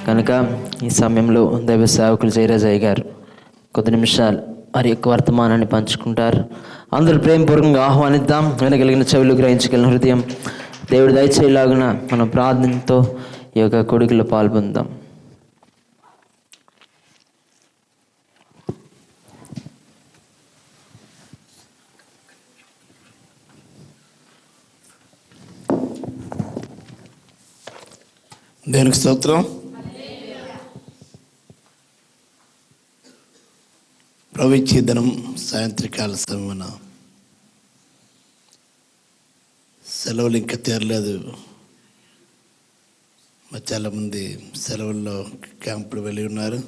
కనుక ఈ సమయంలో దైవ సేవకులు జయరాజయ్య గారు కొద్ది నిమిషాలు వారి యొక్క వర్తమానాన్ని పంచుకుంటారు. అందరూ ప్రేమపూర్వకంగా ఆహ్వానిద్దాం. వినగలిగిన చెవులు, గ్రహించగలిగిన హృదయం దేవుడు దయచేయలాగున మనం ప్రార్థనతో ఈ యొక్క కొడుకులో పాల్పొందాం. దేవునికి స్తోత్రం. ప్రభు ఇచ్చే దినం సాయంత్రకాల సమయమున సెలవులు ఇంకా తీరలేదు. చాలామంది సెలవుల్లో క్యాంపులు వెళ్ళి ఉన్నారు.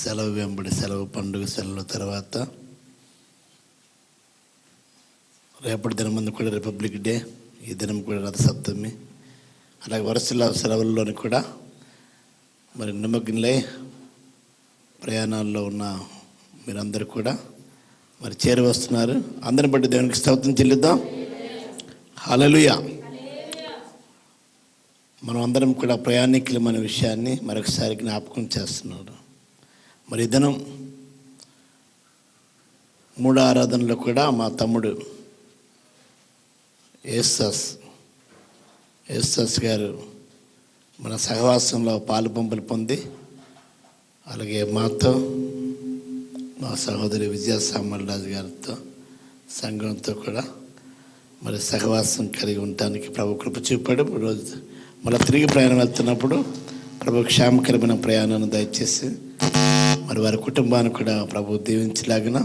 సెలవు వెంబడి సెలవు, పండుగ సెలవుల తర్వాత రేపటి దినం ముందు కూడా రిపబ్లిక్ డే, ఈ దినం కూడా రథసప్తమి. అలాగే వరుసల సెలవుల్లోని కూడా మరి నిమగ్నలై ప్రయాణాల్లో ఉన్న మీరందరూ కూడా మరి చేరి వస్తున్నారు. అందరిని బట్టి దేవునికి స్తోత్రం చెల్లిద్దాం. హల్లెలూయా. మనం అందరం కూడా ప్రయాణికులు మన విషయాన్ని మరొకసారి జ్ఞాపకం చేస్తున్నాడు. మరి ఈ దినం 3వ ఆరాధనలో కూడా మా తమ్ముడు యేసస్ గారు మన సహవాసంలో పాలు పంపులు పొంది, అలాగే మాతో, మా సహోదరి విజయ సామర్రాజు గారితో, సంఘంతో కూడా మరి సహవాసం కలిగి ఉండటానికి ప్రభు కృప చూపాడు. రోజు మళ్ళీ తిరిగి ప్రయాణం వెళ్తున్నప్పుడు ప్రభు క్షేమకరమైన ప్రయాణాన్ని దయచేసి మరి వారి కుటుంబాన్ని కూడా ప్రభు దీవించలాగిన,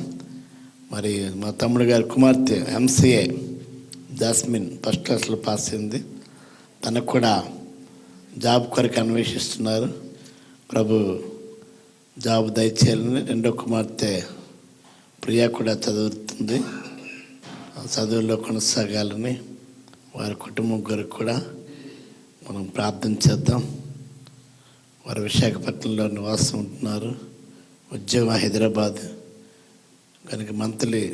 మరి మా తమ్ముడు గారి కుమార్తె MCA జాస్మిన్ ఫస్ట్ క్లాస్లో పాస్ అయింది. తనకు కూడా జాబ్ కొరకు అన్వేషిస్తున్నారు. ప్రభు జాబ్ దయచేయాలని. 2వ కుమార్తె ప్రియా కూడా చదువుతుంది. చదువుల్లో కొనసాగాలని వారి కుటుంబం కొరకు కూడా మనం ప్రార్థన చేద్దాం. వారు విశాఖపట్నంలో నివాసం ఉంటున్నారు. ఉద్యోగం హైదరాబాద్ కనుక మంత్లీ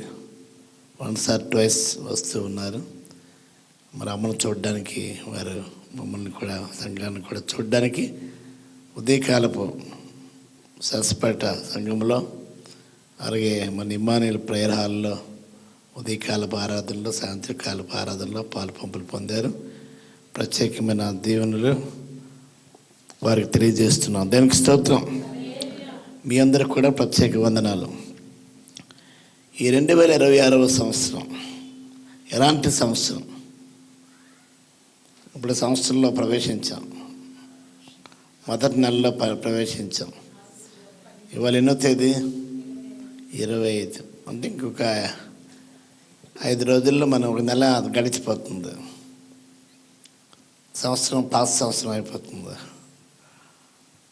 1 or 2 వస్తూ ఉన్నారు. మరి అమ్మను చూడడానికి, వారు మమ్మల్ని కూడా, సంఘాన్ని కూడా చూడడానికి ఉదయకాలపు సరస్పేట సంఘంలో, అలాగే మన ఇమ్మానుయేల్ ప్రేయర్ హాల్లో ఉదయకాలపు ఆరాధనలో, సాయంత్రకాలపు ఆరాధనలో పాలు పంపులు పొందారు. ప్రత్యేకమైన దీవెనలు వారికి తెలియజేస్తున్నాం. దానికి స్తోత్రం. మీ అందరికి కూడా ప్రత్యేక వందనాలు. ఈ 2026వ సంవత్సరం ఎలాంటి సంవత్సరం? ఇప్పుడు సంవత్సరంలో ప్రవేశించాం. మొదటి నెలలో ప్రవేశించాం. ఇవాళ ఎన్నో తేదీ? 25. అంటే ఇంకొక 5 రోజుల్లో మనం ఒక నెల గడిచిపోతుంది. సంవత్సరం పాత సంవత్సరం అయిపోతుంది.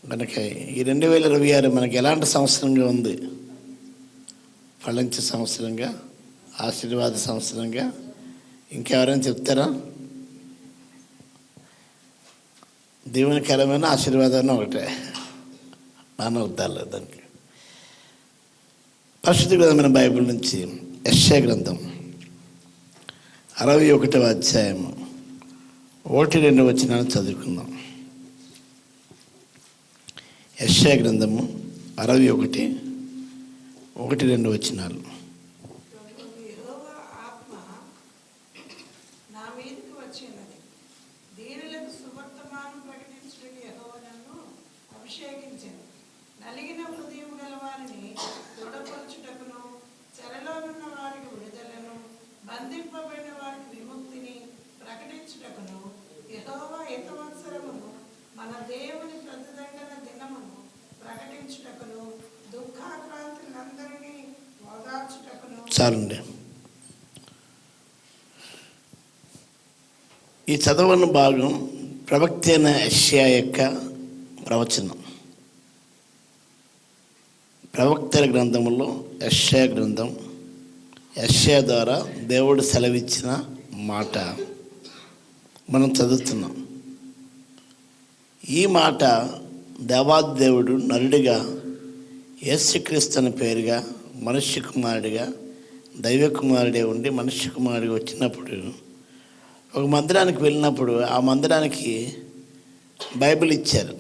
కనుక ఈ 2026 మనకి ఎలాంటి సంవత్సరంగా ఉంది? ఫలించే సంవత్సరంగా, ఆశీర్వాద సంవత్సరంగా. ఇంకెవరైనా చెప్తారా? దీవెనకరమైన ఆశీర్వాదాన్ని ఒకటే, నాన్న వద్దాలి దానికి. పరిశుద్ధ గ్రంథమైన బైబిల్ నుంచి యెషయా గ్రంథం 61వ అధ్యాయము 1-2 వచనాలు చదువుకుందాం. యెషయా గ్రంథము 61:1-2 వచనాలు. నలిగిన హృదయం గల వారిని దృఢపరచుటకును, చెరలోనున్న వారికి విడుదలను, బంధింపబడిన వారికి విముక్తిని ప్రకటించుటకును, యెహోవా హితవత్సరమును, మన దేవుని ప్రతిదండన దినమును ప్రకటించుటకును, దుఃఖాక్రాంతులందరినీ ఓదార్చుటకును. చాలండి. ఈ చదవని భాగం ప్రవక్త అయిన యెషయా యొక్క ప్రవచనం. ప్రవక్తల గ్రంథంలో యెషయా గ్రంథం, యెషయా ద్వారా దేవుడు సెలవిచ్చిన మాట మనం చదువుతున్నాం. ఈ మాట దేవాదేవుడు నరుడిగా యేసుక్రీస్తు అనే పేరుగా మనుష్య కుమారుడిగా దైవ కుమారుడే ఉండి మనుష్య కుమారుడిగా వచ్చినప్పుడు ఒక మందిరానికి వెళ్ళినప్పుడు ఆ మందిరానికి బైబిల్ ఇచ్చారు.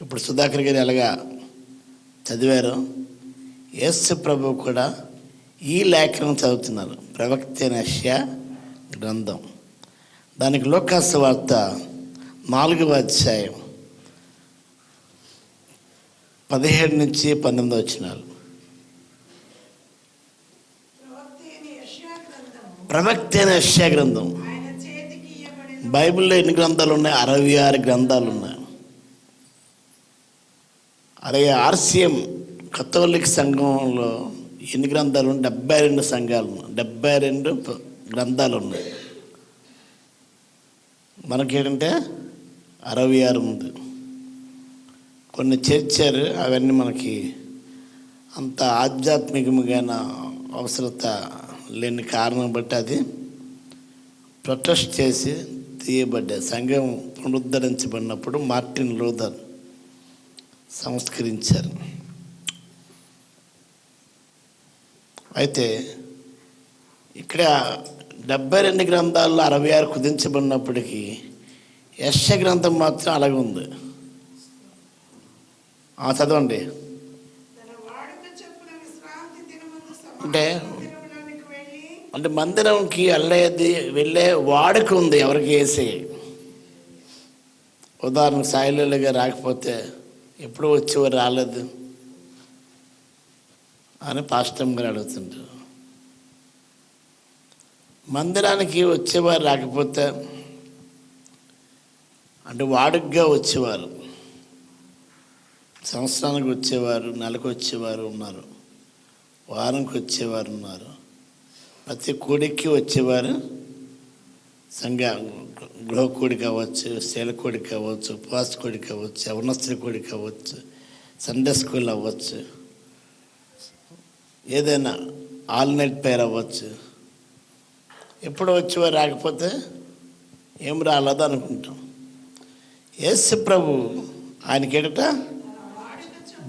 ఇప్పుడు సుధాకర్ గారు ఎలాగా చదివారో యేసు ప్రభు కూడా ఈ లేఖనం చదువుతున్నారు. ప్రవక్త అయిన యెషయా గ్రంథం. దానికి లూకాసు వార్త 4వ అధ్యాయం 17 నుంచి 19 వచనాలు. ప్రవక్త అయిన యెషయా గ్రంథం. బైబిల్లో ఎన్ని గ్రంథాలు ఉన్నాయి? 66 గ్రంథాలు ఉన్నాయి. అలాగే ఆర్సిఎం కథోలిక్ సంఘంలో ఎన్ని గ్రంథాలు ఉన్నాయి? 72 సంఘాలు ఉన్నాయి, 72 గ్రంథాలు ఉన్నాయి. మనకేంటంటే 66 ఉంది. కొన్ని చేర్చారు, అవన్నీ మనకి అంత ఆధ్యాత్మికముగా అవసరత లేని కారణం బట్టి అది ప్రొటెస్ట్ చేసి తీయబడ్డాయి. సంఘం పునరుద్ధరించబడినప్పుడు మార్టిన్ లూథర్ సంస్కరించారు. అయితే ఇక్కడ 72 గ్రంథాల్లో 66 కుదించబడినప్పటికీ యెషయా గ్రంథం మాత్రం అలాగే ఉంది. చదవండి. అంటే మందిరంకి వెళ్ళే వాడుక ఉంది ఎవరికి వేసి. ఉదాహరణకు సాయిలుగా రాకపోతే ఎప్పుడు వచ్చేవారు రాలేదు అని పాస్టర్ గారు అడుగుతుంటారు. మందిరానికి వచ్చేవారు రాకపోతే అంటే వాడుకగా వచ్చేవారు, సంవత్సరానికి వచ్చేవారు, నెలకు వచ్చేవారు ఉన్నారు, వారంకి వచ్చేవారు ఉన్నారు, ప్రతి కూడికి వచ్చేవారు. సంఘ గృహ కూడి కావచ్చు, శైల కూడి కావచ్చు, ఉపవాస కూడి కావచ్చు, యవనస్తుల కూడి కావచ్చు, సండే స్కూల్ అవ్వచ్చు, ఏదైనా ఆల్ నైట్ ప్రేయర్ అవ్వచ్చు. ఎప్పుడు వచ్చేవారు రాకపోతే ఏం రాలేదు అనుకుంటాం. యేసు ప్రభు ఆయనకేట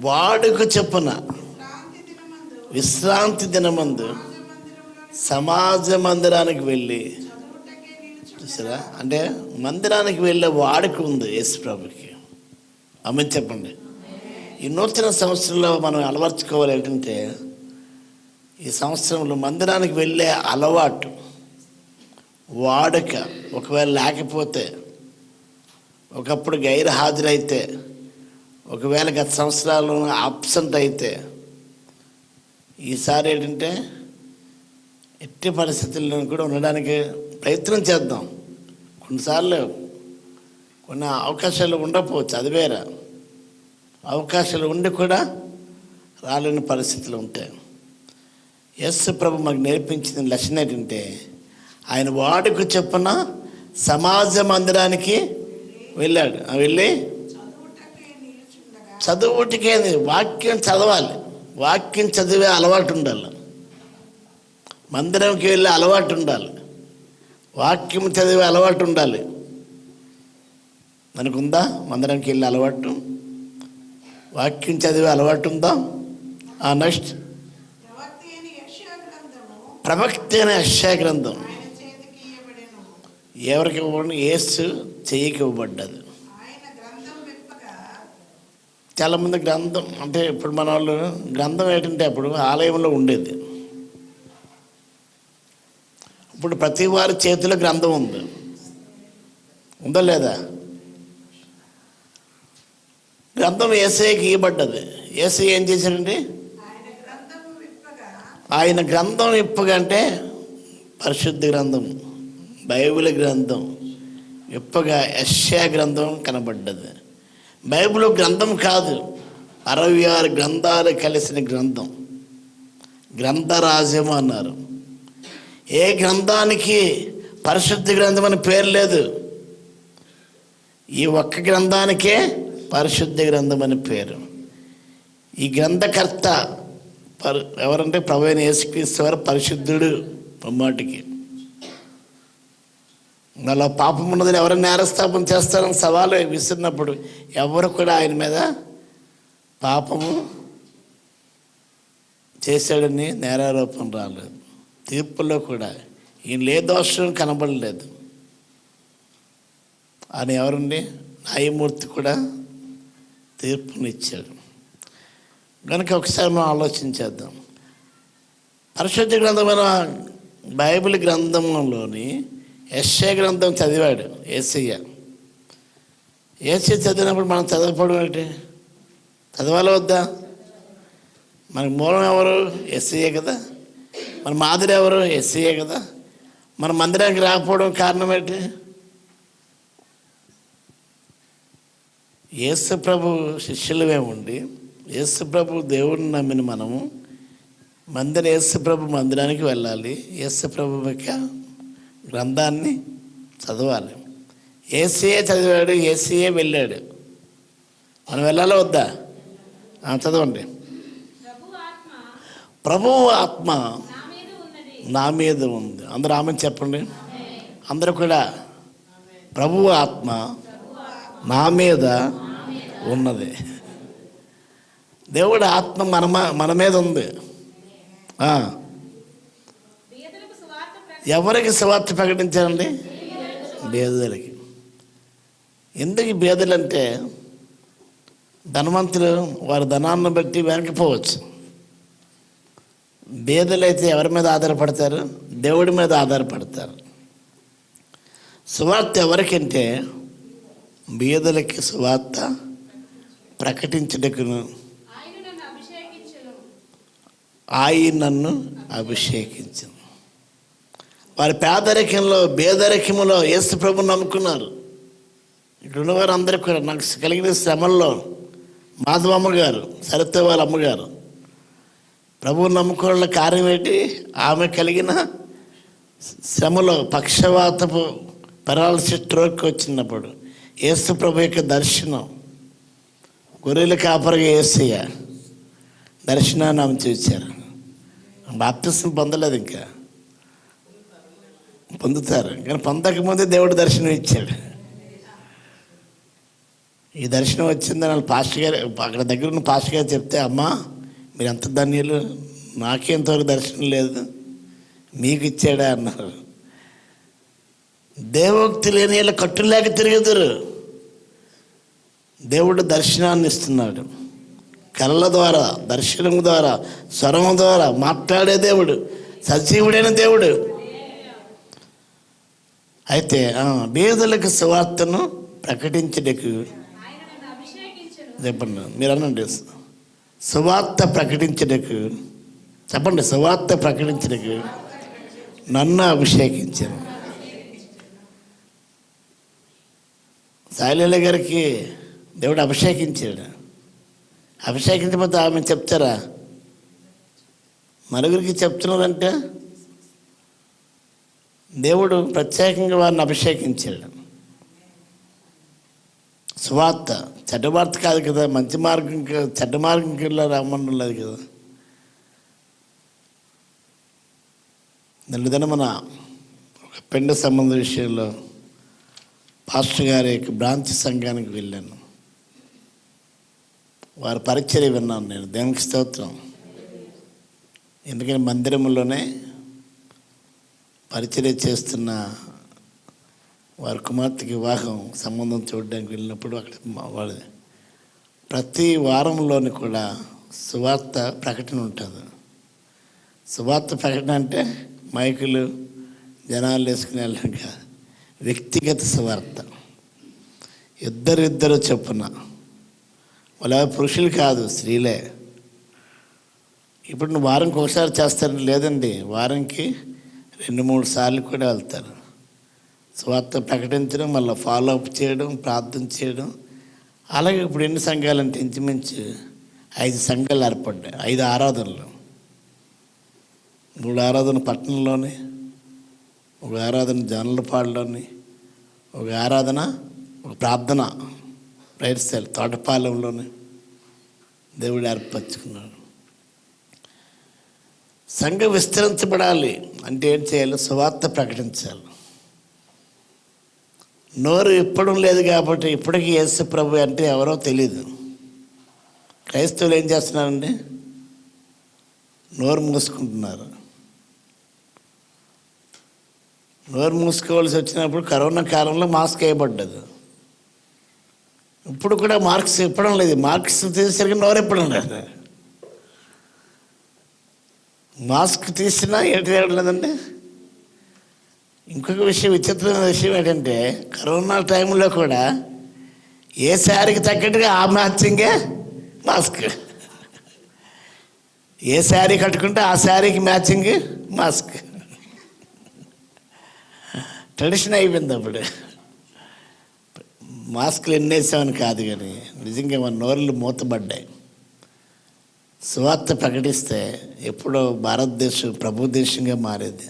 వాడుక చెప్పున విశ్రాంతి దినమందు సమాజ మందిరానికి వెళ్ళి, చూసారా, అంటే మందిరానికి వెళ్ళే వాడుక ఉంది యేసు ప్రభుకి. అమ్మని చెప్పండి. ఈ నూతన సంవత్సరంలో మనం అలవర్చుకోవాలి ఏంటంటే, ఈ సంవత్సరంలో మందిరానికి వెళ్ళే అలవాటు, వాడుక ఒకవేళ లేకపోతే, ఒకప్పుడు గైర్ హాజరైతే, ఒకవేళ గత సంవత్సరాలు అబ్సెంట్ అయితే, ఈసారి ఏంటంటే ఎట్టి పరిస్థితుల్లో కూడా ఉండడానికి ప్రయత్నం చేద్దాం. కొన్నిసార్లు కొన్ని అవకాశాలు ఉండకపోవచ్చు, అది వేరే. అవకాశాలు ఉండి కూడా రాలేని పరిస్థితులు ఉంటాయి. యేసు ప్రభు మాకు నేర్పించిన లక్షణం ఏంటంటే, ఆయన వాడుకు చెప్పున సమాజ మందిరానికి వెళ్ళాడు. వెళ్ళి చదువుటికే, వాక్యం చదవాలి, వాక్యం చదివే అలవాటు ఉండాలి, మందిరంకి వెళ్ళే అలవాటు ఉండాలి, వాక్యం చదివే అలవాటు ఉండాలి. మనకుందా మందిరంకి వెళ్ళే అలవాటు? వాక్యం చదివే అలవాటు ఉందా? నెక్స్ట్ ప్రవక్త అయిన యెషయా గ్రంథం ఎవరికి ఇవ్వబడి? యేసు చెయ్యికి ఇవ్వబడ్డది. చాలామంది గ్రంథం అంటే, ఇప్పుడు మన వాళ్ళు గ్రంథం ఏంటంటే అప్పుడు ఆలయంలో ఉండేది. ఇప్పుడు ప్రతి వారి చేతిలో గ్రంథం ఉంది, ఉందా లేదా? గ్రంథం యేసయ్యకి ఇవ్వబడ్డది. యేసయ్య ఏం చేశాడండి? ఆయన గ్రంథం ఇప్పగా అంటే పరిశుద్ధ గ్రంథం, బైబిల్ గ్రంథం ఇప్పగా యెషయా గ్రంథం కనబడ్డది. బైబిల్ గ్రంథం కాదు, 66 గ్రంథాలు కలిసిన గ్రంథం. గ్రంథరాజ్యం అన్నారు. ఏ గ్రంథానికి పరిశుద్ధ గ్రంథం అని పేరు లేదు. ఈ ఒక్క గ్రంథానికే పరిశుద్ధ గ్రంథం అని పేరు. ఈ గ్రంథకర్త ఎవరంటే ప్రభువైన యేసుక్రీస్తు వారు పరిశుద్ధుడు. మాటికి నాలో పాపం ఉన్నదని ఎవరైనా నేరస్థాపన చేస్తారని సవాలు విసిరినప్పుడు ఎవరు కూడా ఆయన మీద పాపము చేశాడని నేరారోపణ రాలేదు. తీర్పుల్లో కూడా ఈయన ఏ దోషం కనబడలేదు అని ఎవరండి న్యాయమూర్తి కూడా తీర్పునిచ్చాడు. కనుక ఒకసారి మనం ఆలోచించేద్దాం. పరిశుద్ధ గ్రంథమైన బైబిల్ గ్రంథంలోని యెషయా గ్రంథం చదివాడు యేసయ్య. చదివినప్పుడు మనం చదవకపోవడం ఏంటి? చదవాలో వద్దా? మనకి మూలం ఎవరు? యేసయ్యే కదా. మన మాదిరి ఎవరు? యేసయ్యే కదా. మన మందిరానికి రాకపోవడం కారణం ఏంటి? యేసు ప్రభు శిష్యులమే ఉండి యేసు ప్రభు దేవుడిని నమ్మిన మనము యేసు ప్రభు మందిరానికి వెళ్ళాలి. యేసు ప్రభు యొక్క గ్రంథాన్ని చదవాలి. యేసయ్యే చదివాడు, యేసయ్యే వెళ్ళాడు. మనం వెళ్ళాలో వద్దా? చదవండి. ప్రభువు ఆత్మ నా మీద ఉంది. అందరూ ఆమెను చెప్పండి. అందరూ కూడా ప్రభువు ఆత్మ నా మీద ఉన్నది. దేవుడి ఆత్మ మన మీద ఉంది. ఎవరికి సువార్త ప్రకటించారండి? బేదలకి. ఎందుకు బేదలు అంటే ధనవంతులు వారి ధనాన్ని బట్టి వెనకపోవచ్చు. బేదలైతే ఎవరి మీద ఆధారపడతారు? దేవుడి మీద ఆధారపడతారు. సువార్త ఎవరికంటే బేదలకి సువార్త ప్రకటించుటకును ఆయన నన్ను అభిషేకించను. వారి పేదరికంలో బేదరికములో యేసు ప్రభుని నమ్ముకున్నారు. ఇక్కడ ఉన్నవారు అందరూ కూడా నాకు కలిగిన శ్రమల్లో మాధవమ్మ గారు, సరిత వాళ్ళ అమ్మగారు ప్రభువుని నమ్ముకోవడం కార్యం ఏంటి? ఆమె కలిగిన శ్రమలో పక్షవాతపు పెరాలసిస్ స్ట్రోక్ వచ్చినప్పుడు యేసు ప్రభు యొక్క దర్శనం, గొర్రెల కాపరిగా యేసయ్య దర్శనాన్ని ఆమె చూశారు. బాప్తిస్మం పొందలేదు, ఇంకా పొందుతారు. కానీ పొందకముందే దేవుడు దర్శనం ఇచ్చాడు. ఈ దర్శనం వచ్చిందని వాళ్ళు పాస్టర్ గారు అక్కడ దగ్గర ఉన్న పాస్టర్ గారు చెప్తే, అమ్మా మీరు ఎంత ధన్యులు, నాకేంతవరకు దర్శనం లేదు, మీకు ఇచ్చాడా అన్నారు. దేవోక్తి లేని వీళ్ళ కట్టులేక తిరుగుతారు. దేవుడు దర్శనాన్ని ఇస్తున్నాడు. కళ్ళ ద్వారా, దర్శనం ద్వారా, స్వరం ద్వారా మాట్లాడే దేవుడు, సజీవుడైన దేవుడు. అయితే బేదలకు సువార్తను ప్రకటించడానికి చెప్పండి, మీరు అనండి. సువార్త ప్రకటించడానికి చెప్పండి. సువార్త ప్రకటించడానికి నన్ను అభిషేకించాను. సాయిలీల గారికి దేవుడు అభిషేకించాడు. అభిషేకించకపోతే ఆమె చెప్తారా? నలుగురికి చెప్తున్నారంటే దేవుడు ప్రత్యేకంగా వారిని అభిషేకించాడు. సువార్త చెడ్డ వార్త కాదు కదా, మంచి మార్గం, చెడ్డ మార్గంకి వెళ్ళి రమ్మడం లేదు కదా. నిన్న మన ఒక పెండ సంబంధ విషయంలో పాస్టర్ గారి యొక్క బ్రాంచ్ సంఘానికి వెళ్ళాను. వారి పరిచర్య విన్నాను నేను. దేవునికి స్తోత్రం. ఎందుకంటే మందిరంలోనే పరిచర్య చేస్తున్న వారి కుమార్తెకి వివాహం సంబంధం చూడడానికి వెళ్ళినప్పుడు అక్కడ వాళ్ళ ప్రతి వారంలోని కూడా సువార్త ప్రకటన ఉంటుంది. సువార్త ప్రకటన అంటే మైకులు జనాలు వేసుకుని వెళ్ళడం కాదు, వ్యక్తిగత సువార్త. ఇద్దరు చొప్పున, వాళ్ళ పురుషులు కాదు, స్త్రీలే. ఇప్పుడు నువ్వు వారంకి ఒకసారి చేస్తారని లేదండి, వారంకి 2-3 సార్లు కూడా వెళ్తారు. స్వార్థ ప్రకటించడం, మళ్ళీ ఫాలో అప్ చేయడం, ప్రార్థన చేయడం. అలాగే ఇప్పుడు ఎన్ని సంఘాలు అంటే ఇంచుమించు 5 సంఘాలు ఏర్పడ్డాయి. 5 ఆరాధనలు. 3 ఆరాధన పట్టణంలోని, 1 ఆరాధన జానలపాడులోని, 1 ఆరాధన ఒక ప్రార్థన ప్రేయర్ సెల్ తోటపాలెంలోనే దేవుడు ఏర్పరచుకున్నాడు. సంఘం విస్తరించబడాలి అంటే ఏం చేయాలి? సువార్త ప్రకటించాలి. నోరు ఇప్పడం లేదు కాబట్టి ఇప్పటికీ యేసు ప్రభు అంటే ఎవరో తెలియదు. క్రైస్తవులు ఏం చేస్తున్నారండి? నోరు మూసుకుంటున్నారు. నోరు మూసుకోవాల్సి వచ్చినప్పుడు కరోనా కాలంలో మాస్క్ వేయబడ్డది. ఇప్పుడు కూడా మార్క్స్ ఇప్పడం లేదు. మార్క్స్ తీసేసరికి నోరు ఇప్పడం లేదు. మాస్క్ తీసినా ఏంటి లేదండి. ఇంకొక విషయం, విచిత్రమైన విషయం ఏంటంటే కరోనా టైంలో కూడా ఏ శారీకి తగ్గట్టుగా ఆ మ్యాచింగే మాస్క్. ఏ శారీ కట్టుకుంటే ఆ శారీకి మ్యాచింగ్ మాస్క్. ట్రెడిషన్ అయిపోయింది. అప్పుడు మాస్కులు ఎన్నేసామని కాదు, కానీ నిజంగా మన నోరులు మూతబడ్డాయి. సువార్త ప్రకటిస్తే ఎప్పుడో భారతదేశం ప్రభు దేశంగా మారేది.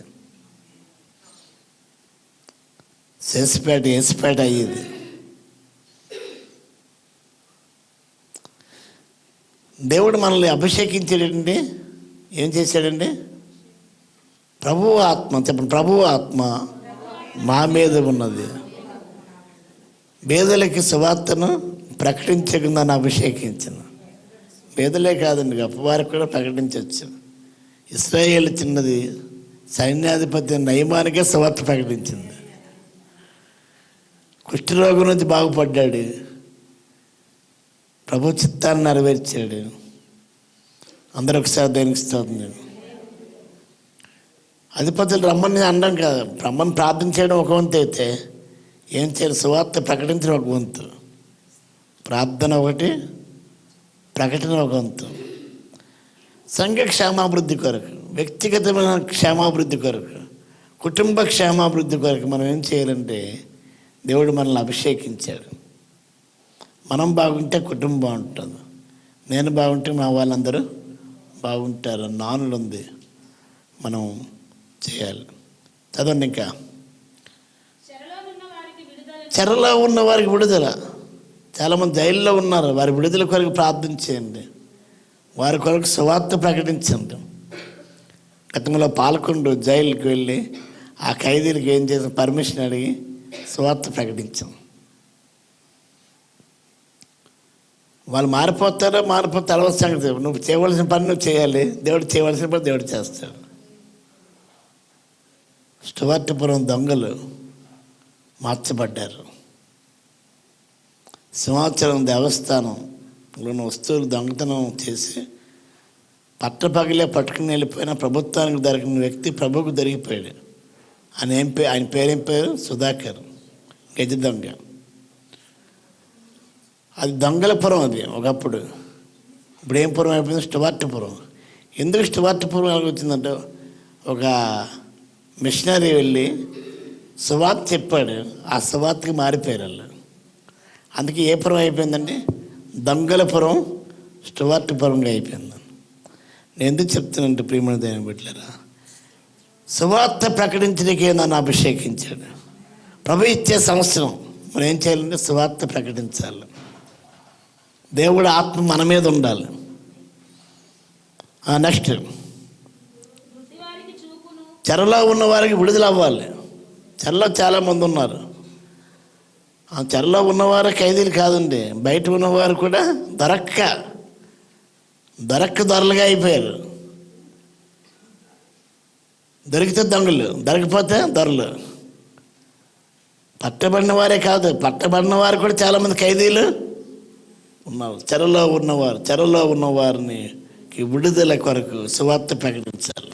ఏసుపేట అయ్యేది. దేవుడు మనల్ని అభిషేకించాడండి. ఏం చేశాడండి? ప్రభువు ఆత్మ, చెప్పండి, ప్రభువు ఆత్మ మా మీద ఉన్నది. పేదలకి సువార్తను ప్రకటించకుండా అభిషేకించను. పేదలే కాదండి, గొప్పవారికి కూడా ప్రకటించవచ్చు. ఇశ్రాయేలు చిన్నది సైన్యాధిపతి నయమానికే సువార్త ప్రకటించింది. కుష్ఠరోగం నుంచి బాగుపడ్డాడు. ప్రభు చిత్తాన్ని నెరవేర్చాడు. అందరూ ఒకసారి దేనికి స్తోత్రం. అధిపతులు రమ్మని అనడం కాదు, రమ్మని ప్రార్థన చేయడం ఒక వంతు అయితే ఏం చేయాలి? సువార్త ప్రకటించడం ఒక వంతు, ప్రార్థన ఒకటి, ప్రకటన ఒక వంతు. సంఘ క్షేమాభివృద్ధి కొరకు, వ్యక్తిగతమైన క్షేమాభివృద్ధి కొరకు, కుటుంబ క్షేమాభివృద్ధి కొరకు మనం ఏం చేయాలంటే దేవుడు మనల్ని అభిషేకించాడు. మనం బాగుంటే కుటుంబం బాగుంటుంది. నేను బాగుంటే మా వాళ్ళందరూ బాగుంటారు. నానులు ఉంది, మనం చేయాలి. చదవండి. ఇంకా చెరలో ఉన్న వారికి విడుదల. చాలామంది జైల్లో ఉన్నారు, వారి విడుదల కొరకు ప్రార్థన చేయండి. వారి కొరకు సువార్త ప్రకటించండి. గతంలో పాల్కొండు జైలుకి వెళ్ళి ఆ ఖైదీలకు ఏం చేసిన పర్మిషన్ అడిగి సువార్త ప్రకటించాం. వాళ్ళు మారిపోతారో మారిపోతే అలవాటు సంగతి. నువ్వు చేయవలసిన పని నువ్వు చేయాలి, దేవుడు చేయవలసిన పని దేవుడు చేస్తాడు. స్టువర్ట్పురం దొంగలు మార్చబడ్డారు. సింహాచలం దేవస్థానంలోని వస్తువులు దొంగతనం చేసి పట్టపగిలే పట్టుకుని వెళ్ళిపోయిన ప్రభుత్వానికి దొరికిన వ్యక్తి ప్రభువుకు దొరికిపోయాడు. ఆయన పేరేం పేరు? సుధాకర్, గజ దొంగ. అది దొంగలపురం. అది ఒకప్పుడు. ఇప్పుడు ఏం పురం అయిపోయింది? స్టువర్ట్పురం. ఎందుకు స్టువర్ట్పురం ఎలాగ వచ్చిందంటే ఒక మిషనరీ వెళ్ళి సువార్త చెప్పాడు, ఆ సువార్తకి మారిపోయారు వాళ్ళు. అందుకే ఏ పురం అయిపోయిందండి? దొంగలపురం స్టువర్ట్పురంగా అయిపోయింది. నేను ఎందుకు చెప్తానంటే ప్రియమైన దేవుని బిడ్డలారా, సువార్త ప్రకటించడానికే నన్ను అభిషేకించాడు. ప్రభు ఇచ్చే సంవత్సరం మనం ఏం చేయాలంటే సువార్త ప్రకటించాలి. దేవుడు ఆత్మ మన మీద ఉండాలి. నెక్స్ట్, చెరలో ఉన్న వారికి విడుదల అవ్వాలి. చెరలో చాలామంది ఉన్నారు. ఆ చెరలో ఉన్నవారు ఖైదీలు కాదండి, బయట ఉన్నవారు కూడా దొరలుగా అయిపోయారు. దొరికితే దొంగలు, దొరికిపోతే దొరలు. పట్టబడిన వారే కాదు, పట్టబడిన వారు కూడా చాలామంది ఖైదీలు ఉన్నారు. చెరలో ఉన్నవారిని విడుదల కొరకు సువార్త ప్రకటించాలి,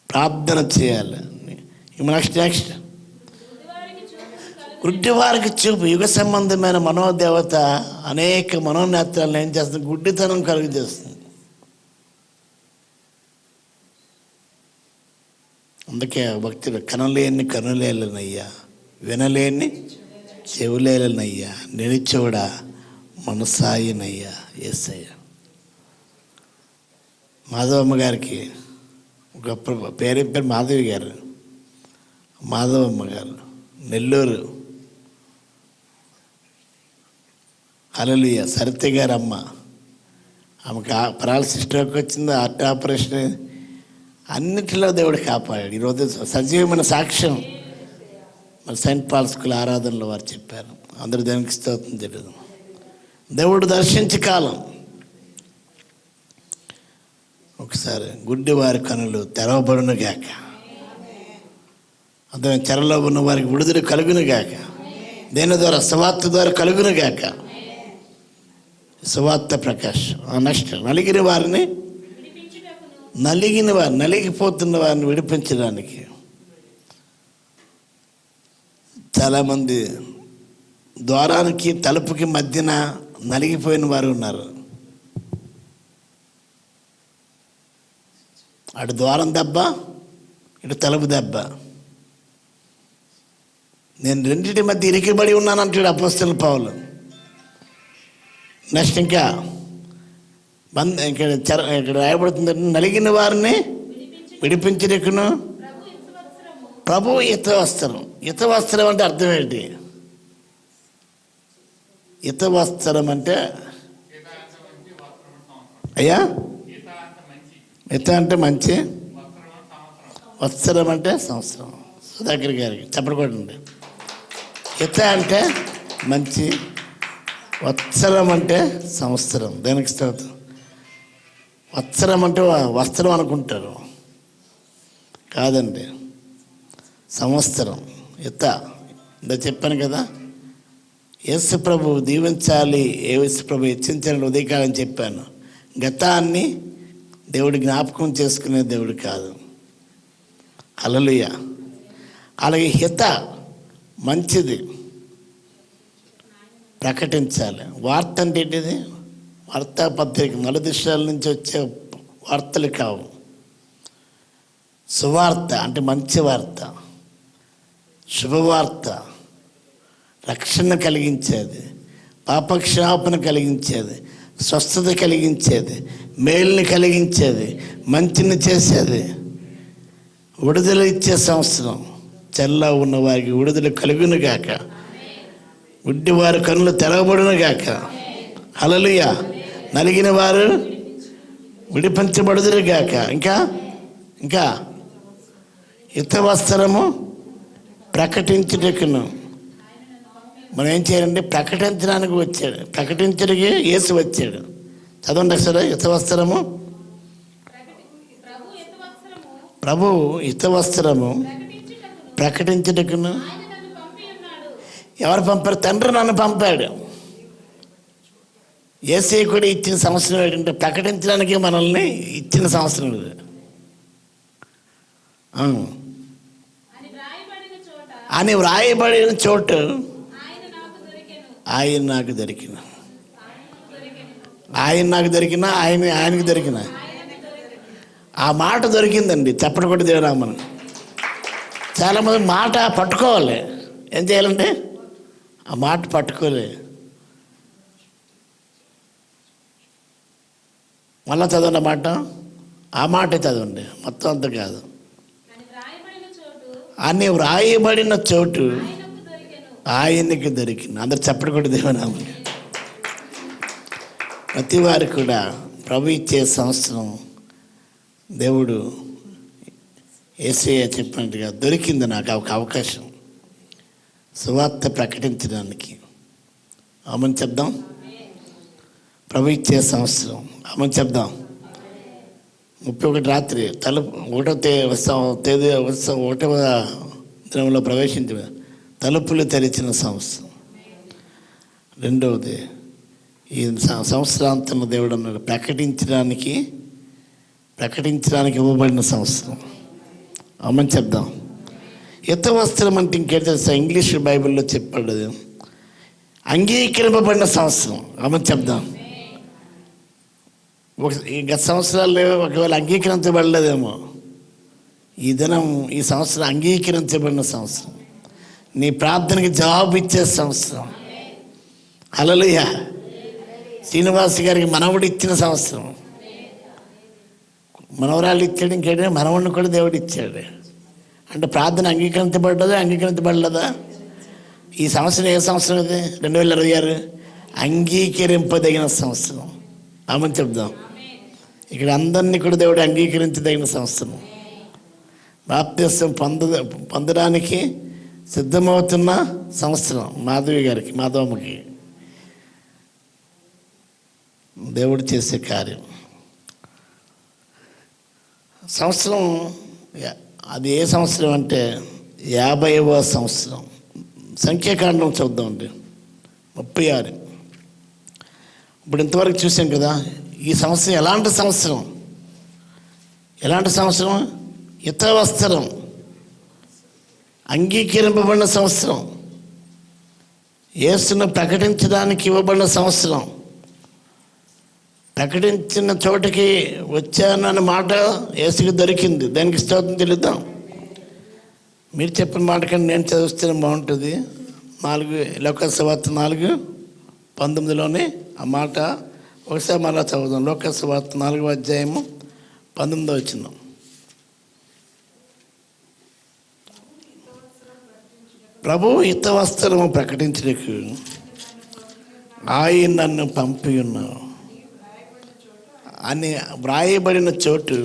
ప్రార్థన చేయాలి. నెక్స్ట్ గుడ్డి వారికి చూపు. యుగ సంబంధమైన మనోదేవత అనేక మనోనేత్రాలను ఏం చేస్తుంది? గుడ్డితనం కలుగు చేస్తుంది. అందుకే భక్తులు కనలేని కనులేలనయ్యా, వినలేని చెవులేలనయ్యా, నిలిచోడా మనసాయినయ్యా యేసయ్య. మాధవమ్మ గారికి గొప్ప పేరు మాధవి గారు, మాధవమ్మ గారు, నెల్లూరు హల్లెలూయా. సరిత గారు అమ్మ, ఆమెకు పెరాలసిస్ స్ట్రోక్ వచ్చింది, హార్ట్ ఆపరేషన్, అన్నిటిలో దేవుడు కాపాడాడు. ఈరోజు సజీవమైన సాక్ష్యం మరి సెయింట్ పాల్ స్కూల్ ఆరాధనలో వారు చెప్పారు. అందరూ దేవునికి స్తోత్రం తెలియదు. దేవుడు దర్శించే కాలం. ఒకసారి గుడ్డి వారి కనులు తెరవబడును గాక, అతని చెరలో ఉన్న వారికి విడుదల కలుగును గాక, దేని ద్వారా సువార్త ద్వారా కలుగును గాక. సువార్త ప్రకాష్. నెక్స్ట్ నలిగిన వారిని నలిగిపోతున్న వారిని విడిపించడానికి చాలామంది ద్వారానికి తలుపుకి మధ్యన నలిగిపోయిన వారు ఉన్నారు. అటు ద్వారం దెబ్బ, ఇటు తలుపు దెబ్బ. నేను రెండింటి మధ్య ఇరికిబడి ఉన్నాను అంటాడు అపోస్తలుడు పౌలు. నెక్స్ట్ ఇంకా ఇక్కడ రాయబడుతుంది, నలిగిన వారిని విడిపించడకును ప్రభు హితవస్త్రం. హితవస్త్రం అంటే అర్థం ఏంటి? హితవస్త్రం అంటే అయ్యా, హిత అంటే మంచి, వత్సరం అంటే సంవత్సరం. సుధాకర్ గారికి చెప్పకూడదండి. హిత అంటే మంచి, వత్సరం అంటే సంవత్సరం. దేనికి స్తోత్రం. వత్సరం అంటే వస్త్రం అనుకుంటారు, కాదండి, సంవత్సరం. హిత ఇందా చెప్పాను కదా, యేసు ప్రభు దీవించాలి, యేసు ప్రభు హెచ్చించాలని ఉదయకాలని చెప్పాను. గతాన్ని దేవుడు జ్ఞాపకం చేసుకునే దేవుడు కాదు. హల్లెలూయా. అలాగే హిత మంచిది, ప్రకటించాలి. వార్త అంటే ఏంటిది? వార్తాపత్రిక, నలుదిశాల నుంచి వచ్చే వార్తలు కావు. సువార్త అంటే మంచి వార్త, శుభవార్త, రక్షణ కలిగించేది, పాపక్షమాపణ కలిగించేది, స్వస్థత కలిగించేది, మేలుని కలిగించేది, మంచిని చేసేది, విడుదల ఇచ్చే సంవత్సరం. చెల్ల ఉన్న వారికి విడుదల కలుగును గాక, గుడ్డి వారి కన్నులు తెరవబడును గాక. హల్లెలూయా. నలిగిన వారు విడిపించబడుదురు గాక. ఇంకా హితవస్త్రము ప్రకటించుటకును. మనం ఏం చేయాలంటే ప్రకటించడానికి వచ్చాడు, ప్రకటించడానికి యేసు వచ్చాడు. చదవండి ఒకసారి. హితవస్త్రము, ప్రభు హితవస్త్రము ప్రకటించుటకును. ఎవరు పంపారు? తండ్రి నన్ను పంపాడు. యేసయ్య కూడా ఇచ్చిన సంవత్సరం ఏంటంటే ప్రకటించడానికి మనల్ని ఇచ్చిన సంవత్సరం ఇది. అని వ్రాయబడిన చోటు ఆయన నాకు దొరికిన, ఆయనకి దొరికిన ఆ మాట దొరికిందండి. చెప్పడం కూడా దేవుడా. మనం చాలామంది మాట పట్టుకోవాలి. ఏం చేయాలంటే ఆ మాట పట్టుకోలే. మళ్ళా చదవండి మాట, ఆ మాట చదవండి, మొత్తం అంత కాదు. అని వ్రాయబడిన చోటు ఆయనకి దొరికింది. అందరు చెప్పడం కూడా దేవునామని. ప్రతి వారు కూడా ప్రభు ఇచ్చే సంవత్సరం దేవుడు యేసయ్య చెప్పినట్టుగా దొరికింది నాకు ఒక అవకాశం సువార్త ప్రకటించడానికి. ఆమెను చెప్దాం. ప్రభు ఇచ్చే సంవత్సరం ఆమెను చెప్దాం. 31 రాత్రి తలుపు 1వ దినంలో ప్రవేశించిన తలుపులు తెరిచిన సంవత్సరం. రెండవది ఈ సంవత్సరాంతంలో దేవుడు అన్నాడు ప్రకటించడానికి ఇవ్వబడిన సంవత్సరం. అమ్మని చెప్దాం. హితవస్త్రం అంటే ఇంకేం తెలుసా? ఇంగ్లీష్ బైబిల్లో చెప్పాడు అంగీకరింపబడిన సంవత్సరం. అమ్మని చెప్దాం. గత సంవత్సరాల్లో ఒకవేళ అంగీకరించబడలేదేమో, ఈ దినం ఈ సంవత్సరం అంగీకరించబడిన సంవత్సరం, నీ ప్రార్థనకి జవాబు ఇచ్చే సంవత్సరం. హల్లెలూయా. శ్రీనివాస్ గారికి మనవుడు ఇచ్చిన సంవత్సరం, మనవరాలు ఇచ్చాడు, ఇంకేంటే మనవుడిని కూడా దేవుడు ఇచ్చాడు. అంటే ప్రార్థన అంగీకరించబడ్డదా అంగీకరించబడలేదా? ఈ సంవత్సరం ఏ సంవత్సరం ఇది? 2026 అంగీకరింపదగిన సంవత్సరం. ఆమె చెప్దాం. ఇక్కడ అందరినీ కూడా దేవుడు అంగీకరించదగిన సంవత్సరం. బాప్తిస్మం పొందడానికి సిద్ధమవుతున్న సంవత్సరం. మాధవమ్మకి దేవుడు చేసే కార్యం. సంవత్సరం అది ఏ సంవత్సరం అంటే 50వ సంవత్సరం. సంఖ్యాకాండం చూద్దామండి 36. ఇప్పుడు ఇంతవరకు చూసాం కదా. ఈ సంవత్సరం ఎలాంటి సంవత్సరం? హితవస్త్రం, అంగీకరింపబడిన సంవత్సరం, యేసును ప్రకటించడానికి ఇవ్వబడిన సంవత్సరం. ప్రకటించిన చోటకి వచ్చానన్న మాట యేసుకి దొరికింది. దానికి స్తోత్రం చెల్లిద్దాం. మీరు చెప్పిన మాట కంటే నేను చదివిస్తేనే బాగుంటుంది. 4 లోకాసు సువార్త 4:19లోనే ఆ మాట ఒకసారి మళ్ళా చదువుదాం. లోకాసు సువార్త 4వ అధ్యాయము 19వ వచనం. ప్రభు హితవస్త్రము ప్రకటించడానికి ఆయన నన్ను పంపి ఉన్నావు అని వ్రాయబడిన చోటు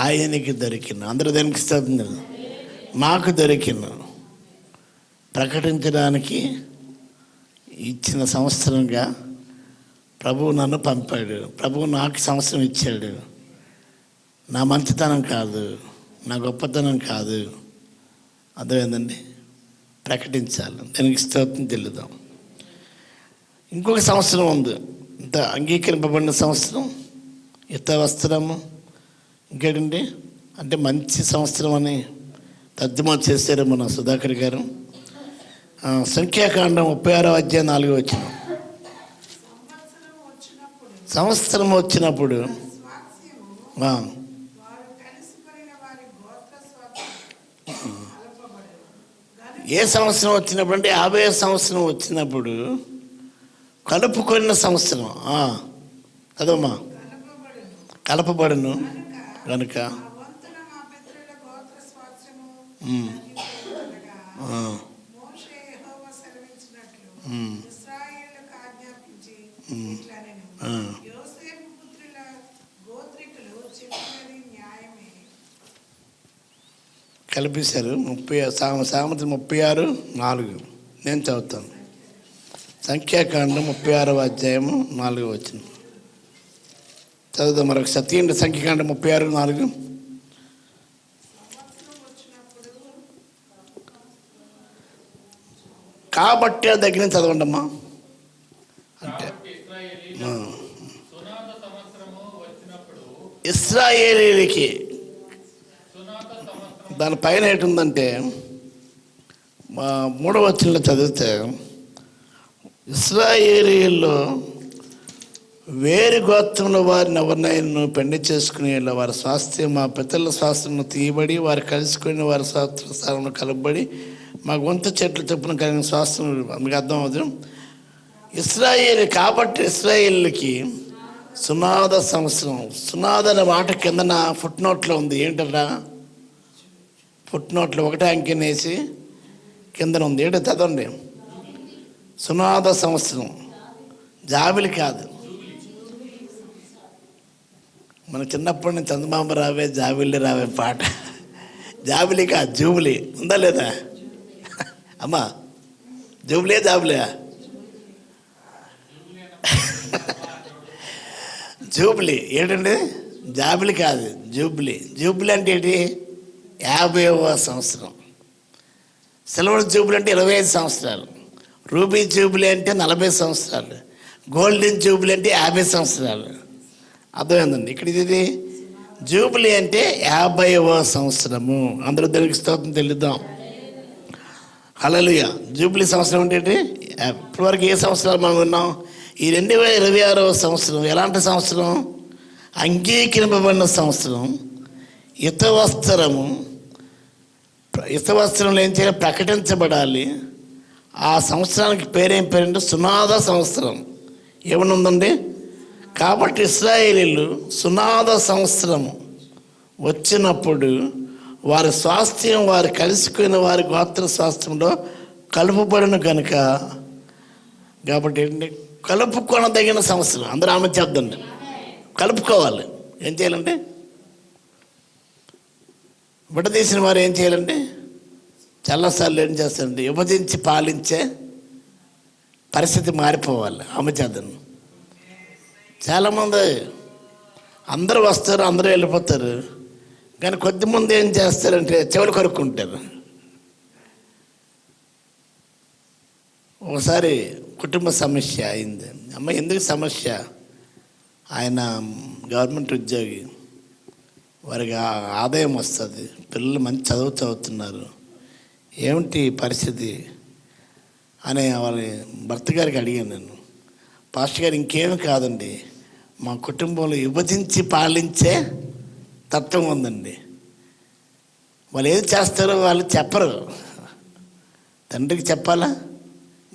ఆయనకి దొరికిన. అందరూ దానికి ఇస్తుంది. మాకు దొరికిన, ప్రకటించడానికి ఇచ్చిన సంవత్సరంగా ప్రభువు నన్ను పంపాడు. ప్రభువు నాకు సంవత్సరం ఇచ్చాడు. నా మంచితనం కాదు, నా గొప్పతనం కాదు. అర్థమైందండి. ప్రకటించాలి. దానికి స్తోత్రం చెల్లిద్దాం. ఇంకొక సంవత్సరం ఉంది. ఇంత అంగీకరింపబడిన సంవత్సరం, హితవస్త్రము. ఇంకేంటండి అంటే మంచి సంవత్సరం అని తర్జుమా చేశారు మన సుధాకర్ గారు. సంఖ్యాకాండం 36వ అధ్యాయం 4వ వచనం. సంవత్సరం వచ్చినప్పుడు ఏ సంవత్సరం వచ్చినప్పుడు అంటే 50వ సంవత్సరం వచ్చినప్పుడు కలుపుకొన్న సంవత్సరం కదమ్మా. కలపబడును కనుక కలిపేశారు. 30 36 4 నేను చదువుతాను. సంఖ్యాకాండం 36వ అధ్యాయము 4వ వచనం చదువుతాం. మరొక సత్యండి. సంఖ్యాకాండం 36 4. కాబట్టి దగ్గర చదవండి అమ్మా. అంటే ఇశ్రాయేలీలకి దానిపైన ఏంటుందంటే 3వ వచనంలో చదివితే ఇశ్రాయేలీల్లో వేరు గోత్రంలో వారిని ఎవరినైనా పెళ్లి చేసుకుని వారి స్వాస్థ్యం మా పితరుల స్వాస్థ్యంలో తీయబడి వారు కలుసుకుని వారి స్వాస్థ్యంలో కలబడి మా గొంత చెట్లు చొప్పున కలిగిన స్వాస్థ్యం మీకు అర్థం అవుతుంది. కాబట్టి ఇశ్రాయేలుకి సునాద సంవత్సరం. సునాద అనే మాట కిందన ఫుట్నోట్లో ఉంది. ఏంటరా ఫుట్నోట్లో 1 అంకెనేసి కిందన ఉంది. ఏంటో చదవండి. సునాద సంవత్సరం. జాబిలి కాదు. మన చిన్నప్పటి నుంచి చందమామ రావే జాబిలి రావే పాట. జాబిలి కాదు, జూబిలి. ఉందా లేదా అమ్మా? జూబిలే జాబిలే? జూబిలి ఏంటండి? జాబిలి కాదు, జూబిలి. జూబిలి అంటే ఏంటి? 50వ సంవత్సరం. సిల్వర్ జూబిలి అంటే 25 సంవత్సరాలు. రూబీ జూబిలి అంటే 40 సంవత్సరాలు. గోల్డెన్ జూబిలి అంటే 50 సంవత్సరాలు. అర్థమైందండి. ఇక్కడ ఇది జూబిలి అంటే 50వ సంవత్సరము. అందరూ దేవునికి స్తోత్రం చెల్లిద్దాం. హల్లెలూయా. జూబిలీ సంవత్సరం అంటే ఇప్పటివరకు ఏ సంవత్సరాలు మనం ఉన్నాం? ఈ 2026వ సంవత్సరం ఎలాంటి సంవత్సరం? అంగీకరింపబడిన సంవత్సరం. హితవస్త్రంలో ఏం చేయాలి? ప్రకటించబడాలి. ఆ సంవత్సరానికి పేరేం పేరంటే సునాద సంవత్సరం. ఏమనుందండి? కాబట్టి ఇశ్రాయేలీలు సునాద సంవత్సరము వచ్చినప్పుడు వారి స్వాస్థ్యం వారు కలుసుకుని వారి గోత్ర స్వాస్థ్యంలో కలుపబడిన కనుక కాబట్టి ఏంటంటే కలుపుకొనదగిన సంవత్సరం. అందరూ ఆమె చెప్దండి. కలుపుకోవాలి. ఏం చేయాలంటే విడదీసిన వారు ఏం చేయాలంటే చాలాసార్లు ఏం చేస్తారంటే విభజించి పాలించే పరిస్థితి మారిపోవాలి. ఆమె చేద్దాం. చాలామంది అందరూ వస్తారు, అందరూ వెళ్ళిపోతారు, కానీ కొద్దిమంది ఏం చేస్తారంటే చెవులు కొరుక్కుంటారు. ఒకసారి కుటుంబ సమస్య అయింది. అమ్మ ఎందుకు సమస్య? ఆయన గవర్నమెంట్ ఉద్యోగి, వారికి ఆదాయం వస్తుంది, పిల్లలు మంచి చదువుతున్నారు, ఏమిటి పరిస్థితి అని వాళ్ళ భర్త గారికి అడిగాను నేను. పాస్టర్ గారు ఇంకేమి కాదండి, మా కుటుంబంలో విభజించి పాలించే తత్వం ఉందండి. వాళ్ళు ఏది చేస్తారో వాళ్ళు చెప్పరు. తండ్రికి చెప్పాలా,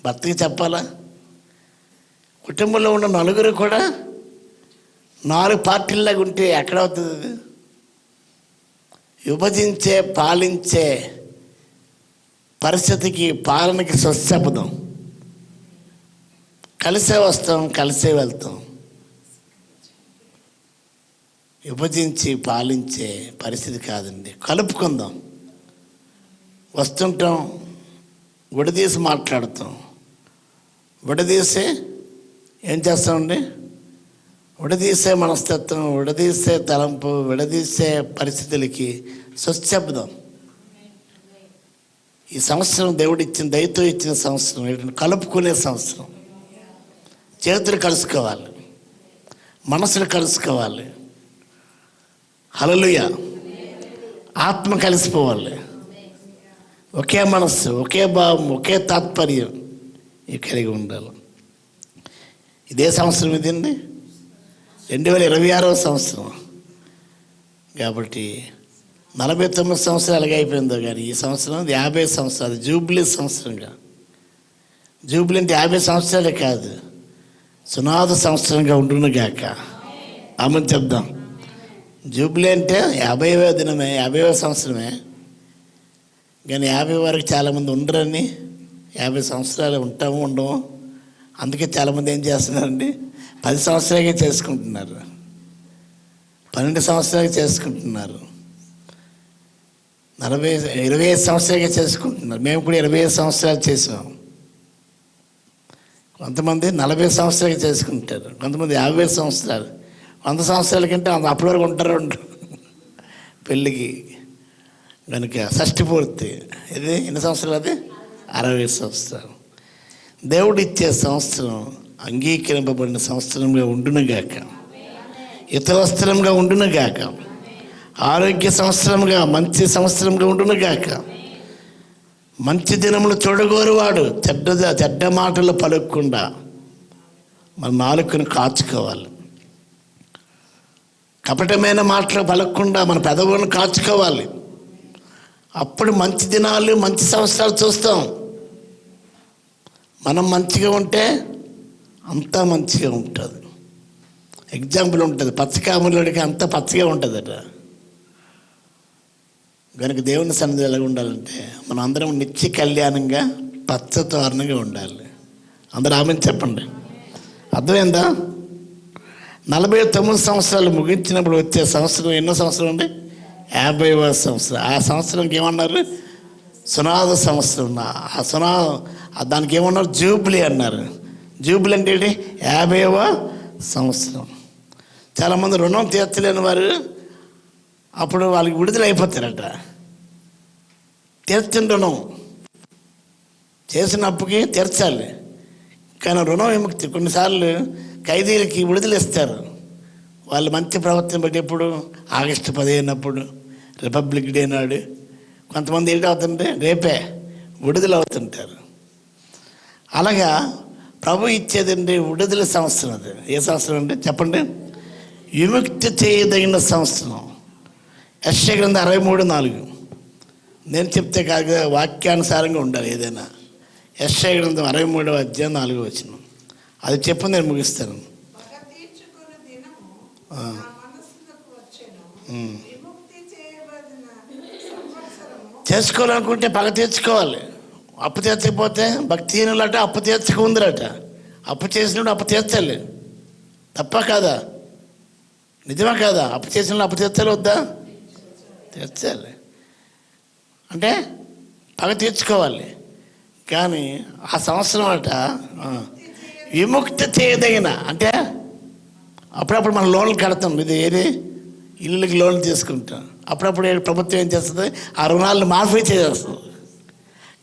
భర్తకి చెప్పాలా? కుటుంబంలో ఉన్న నలుగురు కూడా 4 పార్టీల్లాగా ఉంటే ఎక్కడవుతుంది? విభజించే పాలించే పరిస్థితికి, పాలనకి స్వచ్ఛపదం. కలిసే వస్తాం, కలిసే వెళ్తాం. విభజించి పాలించే పరిస్థితి కాదండి. కలుపుకుందాం. వస్తుంటాం, విడదీసి మాట్లాడుతాం. విడదీసే ఏం చేస్తామండి? విడదీసే మనస్తత్వం, విడదీసే తలంపు, విడదీసే పరిస్థితులకి స్వచ్ఛబ్దం. ఈ సంవత్సరం దేవుడు ఇచ్చిన, దయతో ఇచ్చిన సంవత్సరం ఏంటంటే కలుపుకునే సంవత్సరం. చేతులు కలుసుకోవాలి, మనసులు కలుసుకోవాలి. హల్లెలూయా. ఆత్మ కలిసిపోవాలి. ఒకే మనస్సు, ఒకే భావం, ఒకే తాత్పర్యం కలిగి ఉండాలి. ఇదే సంవత్సరం ఇదండి, 2026వ సంవత్సరం. కాబట్టి 49 సంవత్సరాలుగా అయిపోయిందో కానీ ఈ సంవత్సరం 50 సంవత్సరాలు జూబ్లీ సంవత్సరంగా. జూబ్లీ అంటే 50 సంవత్సరాలే కాదు, సునాద సంవత్సరంగా ఉండును గాక. ఆమె చెప్దాం. జూబ్లీ అంటే 50వ దినమే, 50వ సంవత్సరమే. కానీ 50 వరకు చాలామంది ఉండరని, 50 సంవత్సరాలు ఉంటాము ఉండము. అందుకే చాలామంది ఏం చేస్తున్నారండి, 10 సంవత్సరాలకే చేసుకుంటున్నారు, 12 సంవత్సరాలకి చేసుకుంటున్నారు, 25 సంవత్సరాలకే చేసుకుంటున్నారు. మేము కూడా 25 సంవత్సరాలు చేసాం. కొంతమంది 40 సంవత్సరాలకి చేసుకుంటారు, కొంతమంది 50 సంవత్సరాలు, 100 సంవత్సరాల కంటే అప్పటి వరకు ఉంటారు పెళ్ళికి. కనుక షష్ఠి పూర్తి. ఇది ఎన్ని సంవత్సరాలు? అది 60 సంవత్సరాలు. దేవుడు ఇచ్చే సంవత్సరం అంగీకరింపబడిన సంవత్సరంగా ఉండునుగాక, హితవస్త్రంగా ఉండునుగాక, ఆరోగ్య సంవత్సరంగా, మంచి సంవత్సరంగా ఉండునుగాక. మంచి దినములు చూడగోరువాడు చెడ్డ మాటలు పలుకకుండా మన నాలుకను కాచుకోవాలి. కపటమైన మాటలు పలకకుండా మన పెదవులను కాచుకోవాలి. అప్పుడు మంచి దినాలు, మంచి సంవత్సరాలు చూస్తాం. మనం మంచిగా ఉంటే అంతా మంచిగా ఉంటుంది. ఎగ్జాంపుల్ ఉంటుంది, పచ్చకాములుడికి అంతా పచ్చగా ఉంటుందట. కనుక దేవుని సన్నిధి ఎలా ఉండాలంటే మనం అందరం నిత్య కళ్యాణంగా పచ్చ తోరణంగా ఉండాలి. అందరూ ఆమెను చెప్పండి. అర్థమైందా? 49 సంవత్సరాలు ముగించినప్పుడు వచ్చే సంవత్సరం ఎన్నో సంవత్సరం అండి? 50వ సంవత్సరం. ఆ సంవత్సరంకి ఏమన్నారు? సునాద సంవత్సరం. దానికి ఏమన్నారు? జూబ్లీ అన్నారు. జూబ్లీ అంటే ఏంటి? 50వ సంవత్సరం. చాలామంది రుణం తీర్చలేని వారు అప్పుడు వాళ్ళకి విడుదల అయిపోతారట. తీర్చిన రుణం చేసిన అప్పుకి తీర్చాలి, కానీ రుణం విముక్తి. కొన్నిసార్లు ఖైదీలకి విడుదల ఇస్తారు. వాళ్ళు మంచి ప్రవర్తన బట్టి ఎప్పుడు ఆగస్టు 15 అప్పుడు, రిపబ్లిక్ డే నాడు కొంతమంది ఏంటి అవుతుంటే రేపే విడుదల అవుతుంటారు. అలాగా ప్రభు ఇచ్చేదండి విడుదల సంవత్సరం. అది ఏ సంవత్సరం అంటే చెప్పండి? విముక్తి చేయదగిన సంవత్సరం. యెషయా గ్రంథం 63:4. నేను చెప్తే కాదు, వాక్యానుసారంగా ఉండాలి ఏదైనా. యెషయా గ్రంథం 63వ అధ్యాయం 4వ వచనం. అది చెప్పు, నేను ముగిస్తాను. చేసుకోవాలనుకుంటే పగ తీర్చుకోవాలి. అప్పు తీర్చకపోతే భక్తిహీనులట అప్పు తీర్చుకుందరట. అప్పు చేసినప్పుడు అప్పు తీర్చాలి, తప్ప కాదా? నిజమా కాదా? అప్పు చేసినప్పుడు అప్పు తీర్చాలి వద్దా? తీర్చాలి. అంటే పగ తీర్చుకోవాలి. కానీ ఆ సంవత్సరం అట విముక్తి చేయదగిన, అంటే అప్పుడప్పుడు మనం లోన్లు కడతాం. ఇది ఏది ఇల్లుకి లోన్లు తీసుకుంటాం. అప్పుడప్పుడు ప్రభుత్వం ఏం చేస్తుంది, ఆ రుణాలను మాఫీ చేసేస్తుంది.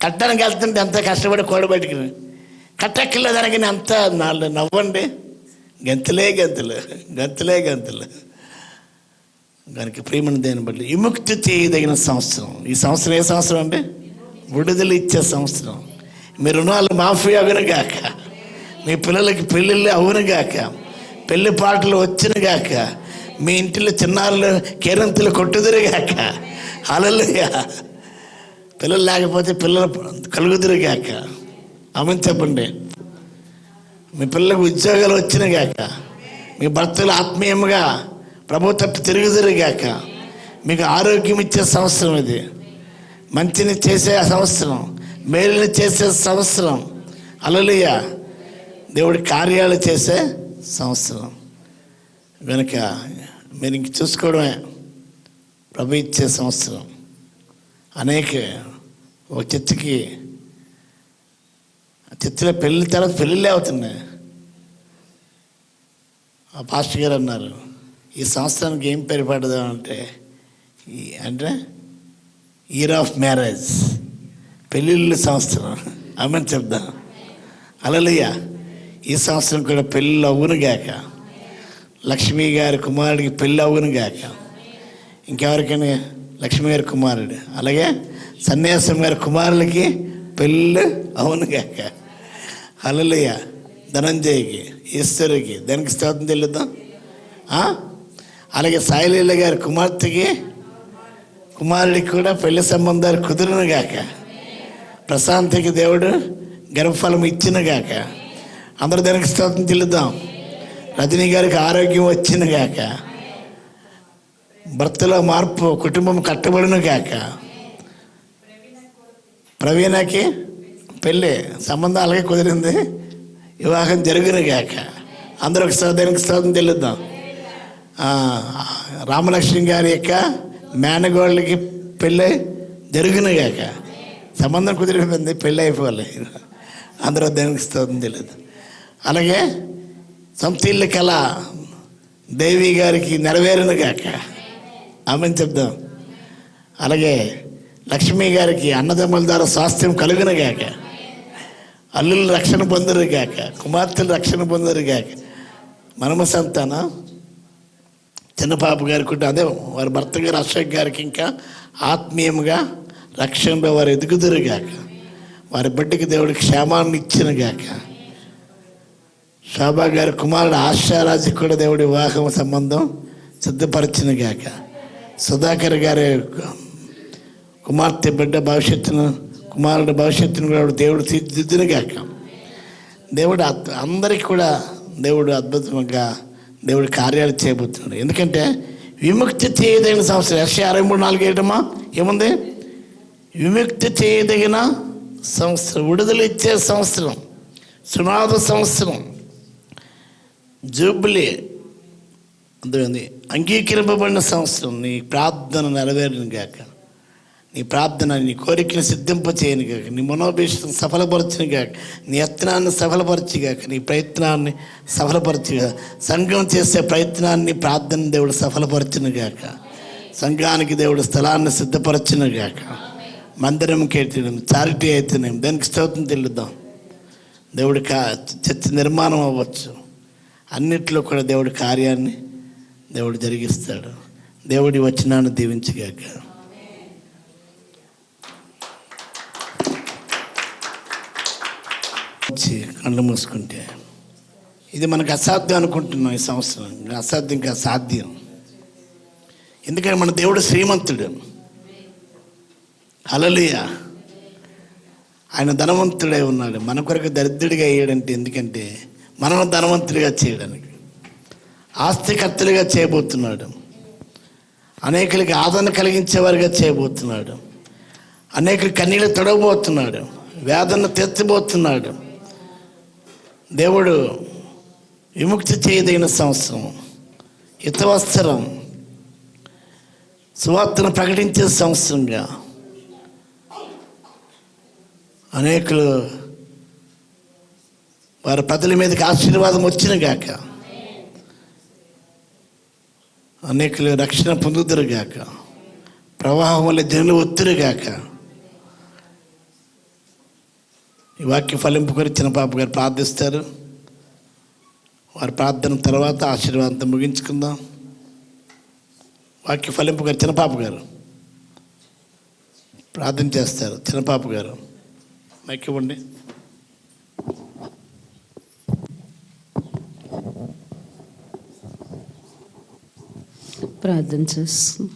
కట్టడానికి వెళ్తుంటే అంత కష్టపడి కూడబెట్టుకుని కట్టక్కర్లేదానికి అంత నవ్వండి, గంతులే గంతులు, గంతులే గంతులు. దానికి ప్రేమను దేని బట్టి విముక్తి చేయదగిన సంవత్సరం. ఈ సంవత్సరం ఏ సంవత్సరం అంటే విడుదల ఇచ్చే సంవత్సరం. మీ రుణాలు మాఫీ అగునుగాక, మీ పిల్లలకి పెళ్ళిళ్ళు అవునుగాక, పెళ్లి పాటలు వచ్చినగాక, మీ ఇంటిలో చిన్నారులు కేరంతులు కొట్టుదురుగాక. హల్లెలూయా. పిల్లలు లేకపోతే పిల్లలు కలుగుదురుగాక. ఆమెను చెప్పండి. మీ పిల్లలకు ఉద్యోగాలు వచ్చినగాక, మీ భర్తలు ఆత్మీయంగా ప్రభు తట్టు తిరుగుదురుగాక. మీకు ఆరోగ్యం ఇచ్చే సంవత్సరం ఇది, మంచిని చేసే సంవత్సరం, మేలుని చేసే సంవత్సరం. హల్లెలూయా. దేవుడి కార్యాలు చేసే సంవత్సరం కనుక మీరు ఇంక చూసుకోవడమే. ప్రభు ఇచ్చే సంవత్సరం. అనేక ఒక చర్చిలో పెళ్ళి తర్వాత పెళ్ళిళ్ళే అవుతున్నాయి. ఆ పాస్టర్ గారు అన్నారు, ఈ సంవత్సరానికి ఏం పేరు పెడదాం అంటే ఇయర్ ఆఫ్ మ్యారేజ్, పెళ్ళిళ్ళు సంవత్సరం. ఆమెను చెప్దాం. హల్లెలూయా. ఈ సంవత్సరం కూడా పెళ్ళి అవునుగాక. లక్ష్మీ గారి కుమారుడికి పెళ్ళి అవునుగాక. ఇంకెవరికైనా లక్ష్మీ గారి కుమారుడు, అలాగే సన్యాసం గారి కుమారులకి పెళ్ళి అవునుగాక. హల్లెలూయా. ధనంజయ్కి, ఈశ్వరుకి, దానికి స్తోత్రం చెల్లిద్దాం. అలాగే సాయిలీల గారి కుమారుడికి కూడా పెళ్లి సంబంధాలు కుదురునుగాక. ప్రశాంతికి దేవుడు గర్భఫలం ఇచ్చినగాక. అందరూ దానికి స్తోత్రం చెల్లిద్దాం. రజనీ గారికి ఆరోగ్యం వచ్చినగాక. భర్తలో మార్పు, కుటుంబం కట్టబడినగాక. ప్రవీణకి పెళ్ళి సంబంధం అలాగే కుదిరింది, వివాహం జరుగునుగాక. అందరూ ఒకసారి దానికి స్తోత్రం చెల్లిద్దాం. రామలక్ష్మి గారి యొక్క మేనగోళ్ళకి పెళ్ళి జరుగునుగాక. సంబంధం కుదిరిపోయింది, పెళ్ళి అయిపోవాలి. అందరూ దానికి స్తోత్రం తెలియదు. అలాగే సొంత ఇల్లు కళ దేవి గారికి నెరవేరునుగాక. ఆమెను చెప్దాం. అలాగే లక్ష్మీ గారికి అన్నదమ్ముల ద్వారా స్వాస్థ్యం కలుగునుగాక. అల్లులు రక్షణ పొందరుగాక, కుమార్తెలు రక్షణ పొందరుగాక. మనమ సంతానం చిన్నపాప గారికి కూడా అదే వారి భర్త గారు అశోక్ గారికి ఇంకా ఆత్మీయంగా రక్షణలో వారు ఎదుగుదురుగాక. వారి బిడ్డకి దేవుడికి క్షేమాన్ని ఇచ్చినగాక. శోభా గారి కుమారుడు ఆశారాజుకి కూడా దేవుడి వివాహం సంబంధం సిద్ధపరిచినగాక. సుధాకర్ గారి కుమార్తె బిడ్డ భవిష్యత్తును, కుమారుడు భవిష్యత్తును కూడా దేవుడు తీర్చిదిద్దునుగాక. దేవుడు అందరికీ కూడా దేవుడు అద్భుతంగా దేవుడు కార్యాలు చేయబోతున్నాడు. ఎందుకంటే విముక్తి చేయదగిన సంవత్సరం. యెషయా 63:4 ఏముంది? విముక్తి చేయదగిన సంవత్సరం, విడుదల ఇచ్చే సంవత్సరం, సునాద సంవత్సరం, జూబిలీ, అందులో అంగీకరింపబడిన సంవత్సరం. నీ ప్రార్థన నెరవేరును గాక. నీ ప్రార్థన, నీ కోరికను సిద్ధింప చేయను గాక. నీ మనోభీష్టం సఫలపరచును గాక. నీ యత్నాన్ని సఫలపరచుగాక. నీ ప్రయత్నాన్ని సఫలపరచుగా. సంఘం చేసే ప్రయత్నాన్ని, ప్రార్థన దేవుడు సఫలపరచును గాక. సంఘానికి దేవుడు స్థలాన్ని సిద్ధపరచును గాక. మందిరం కేటం, చారిటీ అయితేనేం దానికి స్తోత్రం చెల్లిద్దాం. దేవుడి చర్చ నిర్మాణం అవ్వచ్చు. అన్నిట్లో కూడా దేవుడి కార్యాన్ని దేవుడు జరిగిస్తాడు. దేవుడి వచనాన్ని దీవించుగాక. కళ్ళు మూసుకుంటే ఇది మనకు అసాధ్యం అనుకుంటున్నాం. ఈ సంవత్సరం అసాధ్యం కాదు, సాధ్యం. ఎందుకంటే మన దేవుడు శ్రీమంతుడు. హల్లెలూయా. ఆయన ధనవంతుడై ఉన్నాడు. మన కొరకు దరిద్రుడిగా అయ్యాడంటే ఎందుకంటే మనం ధనవంతుడిగా చేయడానికి, ఆస్తికర్తలుగా చేయబోతున్నాడు. అనేకులకి ఆదరణ కలిగించేవారిగా చేయబోతున్నాడు. అనేకులు కన్నీళ్ళు తొడవబోతున్నాడు. వేదన తెచ్చబోతున్నాడు. దేవుడు విముక్తి చేయదగిన సంవత్సరం, హితవత్సరం, సువార్తను ప్రకటించే సంవత్సరంగా అనేకులు వారి ప్రజల మీదకి ఆశీర్వాదం వచ్చిన గాక, అనేకులు రక్షణ పొందుదురు గాక, ప్రవాహం వల్ల జనులు ఒత్తురు గాక. ఈ వాక్య ఫలింపు గురించి చిన్నపాప గారు ప్రార్థిస్తారు. వారి ప్రార్థన తర్వాత ఆశీర్వాదంతో ముగించుకుందాం. వాక్య ఫలింపు గారు చిన్నపాప గారు ప్రార్థన చేస్తారు. చిన్నపాప గారు మైక్ ఇవ్వండి. ప్రార్థన చేస్తాం.